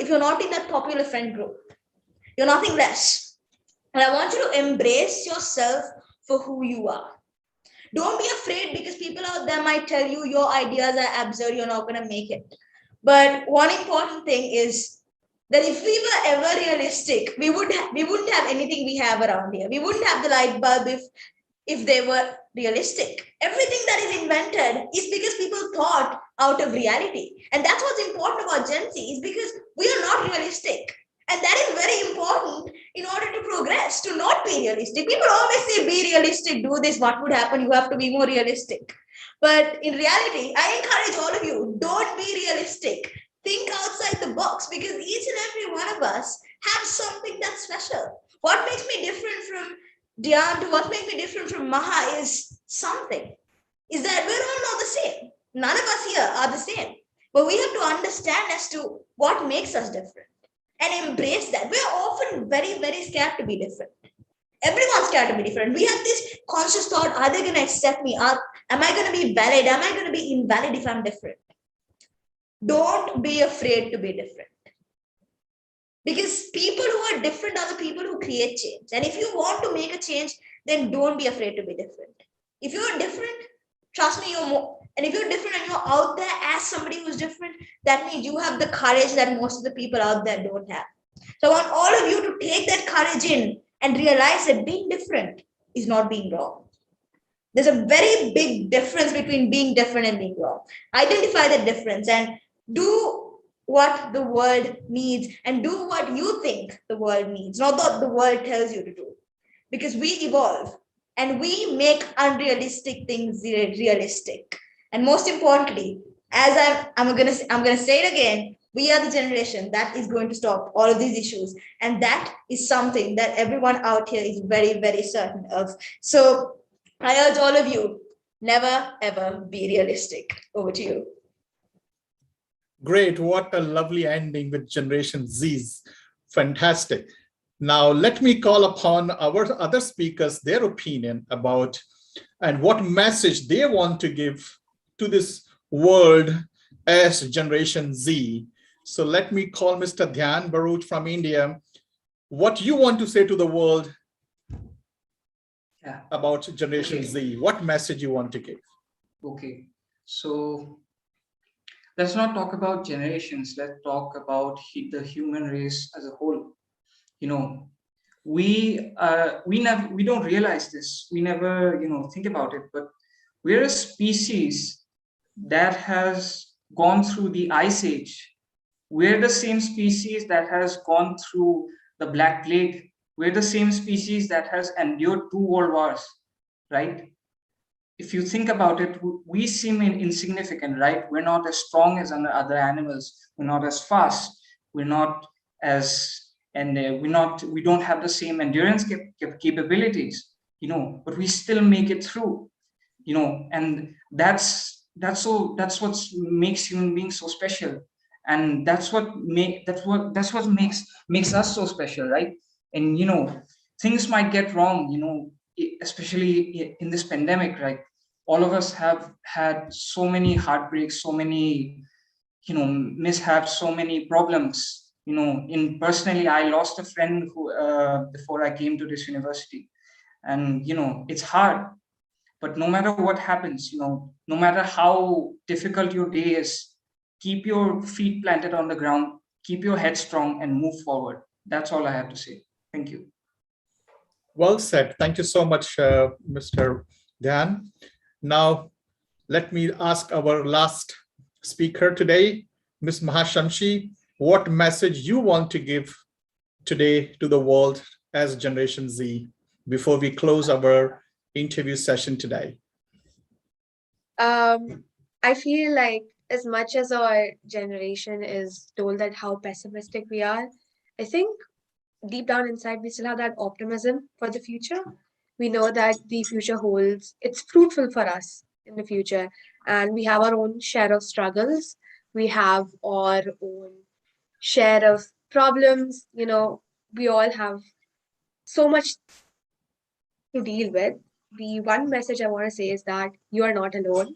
if you're not in that popular friend group. You're nothing less. And I want you to embrace yourself for who you are. Don't be afraid because people out there might tell you your ideas are absurd, you're not going to make it. But one important thing is that if we were ever realistic, we wouldn't have anything we have around here. We wouldn't have the light bulb if they were realistic. Everything that is invented is because people thought out of reality. And that's what's important about Gen Z, is because we are not realistic. And that is very important in order to progress, to not be realistic. People always say, be realistic, do this, what would happen? You have to be more realistic. But in reality, I encourage all of you, don't be realistic. Think outside the box, because each and every one of us have something that's special. What makes me different from Dhyan to what makes me different from Maha is something. Is that we're all not the same. None of us here are the same. But we have to understand as to what makes us different and embrace that. We're often very, very scared to be different. Everyone's scared to be different. We have this conscious thought, are they going to accept me? Am I going to be valid? Am I going to be invalid if I'm different? Don't be afraid to be different. Because people who are different are the people who create change. And if you want to make a change, then don't be afraid to be different. If you're different, trust me, you're more. And if you're different and you're out there as somebody who's different, that means you have the courage that most of the people out there don't have. So I want all of you to take that courage in and realize that being different is not being wrong. There's a very big difference between being different and being wrong. Identify that difference and do what the world needs and do what you think the world needs, not what the world tells you to do. Because we evolve and we make unrealistic things realistic. And most importantly, as I'm gonna say it again, we are the generation that is going to stop all of these issues. And that is something that everyone out here is very, very certain of. So I urge all of you, never ever be realistic. Over to you. Great. What a lovely ending with Generation Z's. Fantastic. Now, let me call upon our other speakers, their opinion about and what message they want to give to this world as Generation Z. So let me call Mr. Dhyan Baruch from India. What you want to say to the world about Generation Z? What message you want to give? Okay, so let's not talk about generations. Let's talk about the human race as a whole. You know, we don't realize this. We never, think about it. But we're a species that has gone through the Ice Age. We're the same species that has gone through the Black Plague. We're the same species that has endured 2 world wars, right? If you think about it, we seem insignificant, right? We're not as strong as other animals. We're not as fast. We're not as, we don't have the same endurance capabilities, but we still make it through, and that's what makes human beings so special. And that's what makes us so special, right? And things might get wrong, especially in this pandemic, right? All of us have had so many heartbreaks, so many mishaps, so many problems. Personally, I lost a friend who before I came to this university, and it's hard. But no matter what happens, no matter how difficult your day is, keep your feet planted on the ground, keep your head strong, and move forward. That's all I have to say. Thank you. Well said. Thank you so much, Mr. Dhyan. Now, let me ask our last speaker today, Ms. Mahashamshi, what message you want to give today to the world as Generation Z before we close our interview session today? I feel like as much as our generation is told that how pessimistic we are, I think deep down inside we still have that optimism for the future. We know that the future holds, it's fruitful for us in the future, and we have our own share of struggles. We have our own share of problems. We all have so much to deal with. The one message I want to say is that you are not alone.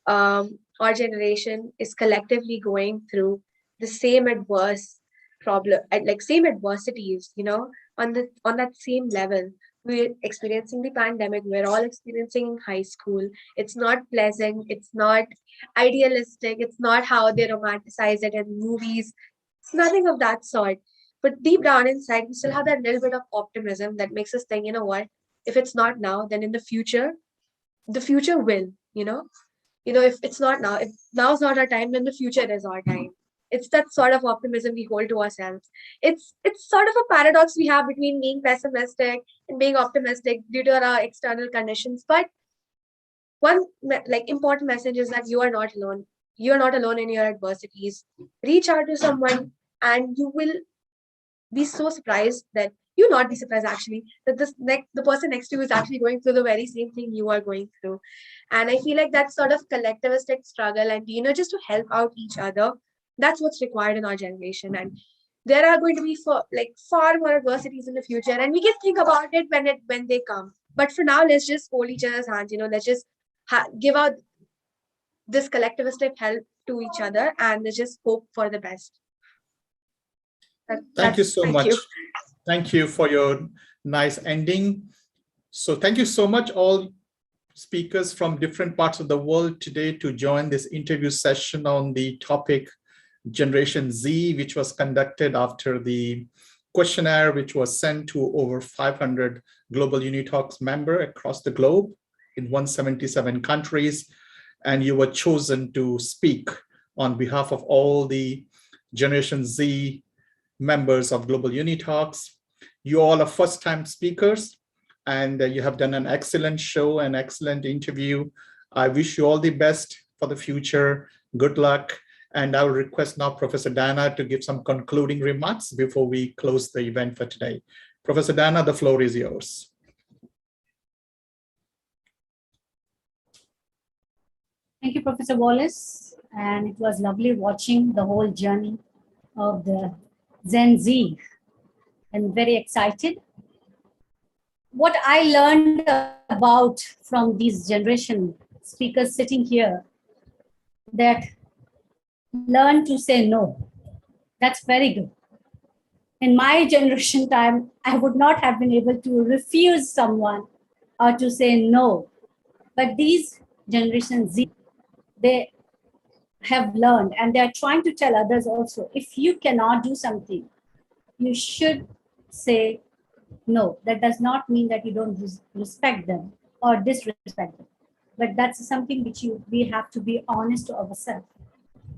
Our generation is collectively going through the same adverse problem, like same adversities, on that same level. We're experiencing the pandemic, we're all experiencing in high school. It's not pleasant, it's not idealistic, it's not how they romanticize it in movies. It's nothing of that sort. But deep down inside, we still have that little bit of optimism that makes us think, you know what, if it's not now, then in the future will, if it's not now, if now's not our time, then the future is our time. It's that sort of optimism we hold to ourselves. It's sort of a paradox we have between being pessimistic and being optimistic due to our external conditions. But one important message is that you are not alone. You are not alone in your adversities. Reach out to someone, and you will be so surprised that you not be surprised actually that the person next to you is actually going through the very same thing you are going through. And I feel like that sort of collectivistic struggle, and just to help out each other, that's what's required in our generation. And there are going to be far more adversities in the future, and we can think about it when they come. But for now, let's just hold each other's hands. Let's just give out this collectivistic help to each other, and let's just hope for the best. Thank you so much. Thank you for your nice ending. So thank you so much, all speakers from different parts of the world today, to join this interview session on the topic Generation Z, which was conducted after the questionnaire, which was sent to over 500 global Unitalks members across the globe in 177 countries. And you were chosen to speak on behalf of all the Generation Z members of Global Unitalks. You all are first-time speakers, and you have done an excellent show, an excellent interview. I wish you all the best for the future. Good luck. And I will request now Professor Dana to give some concluding remarks before we close the event for today. Professor Dana, the floor is yours. Thank you, Professor Wallace. And it was lovely watching the whole journey of the Gen Z, and very excited. What I learned about from these generation speakers sitting here, that learn to say no. That's very good. In my generation time, I would not have been able to refuse someone or to say no. But these Generation Z, they have learned, and they're trying to tell others also, if you cannot do something, you should say no. That does not mean that you don't respect them or disrespect them, but that's something which we have to be honest to ourselves.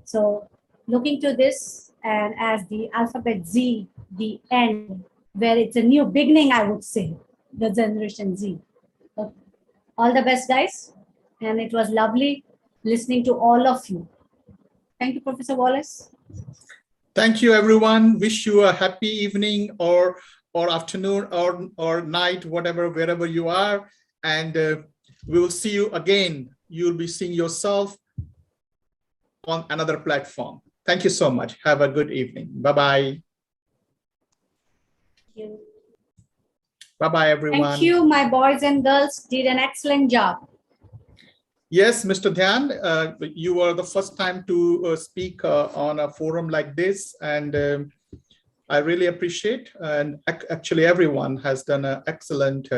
So looking to this, and as the alphabet Z, the end, where it's a new beginning, I would say, the Generation Z. Okay. All the best, guys. And it was lovely listening to all of you. Thank you, Professor Wallace. Thank you, everyone. Wish you a happy evening or afternoon or night, whatever, wherever you are. And we will see you again. You'll be seeing yourself on another platform. Thank you so much. Have a good evening. Bye-bye. Bye-bye, everyone. Thank you. My boys and girls did an excellent job. Yes, Mr. Dhyan, you were the first time to speak on a forum like this, and I really appreciate, and actually everyone has done an excellent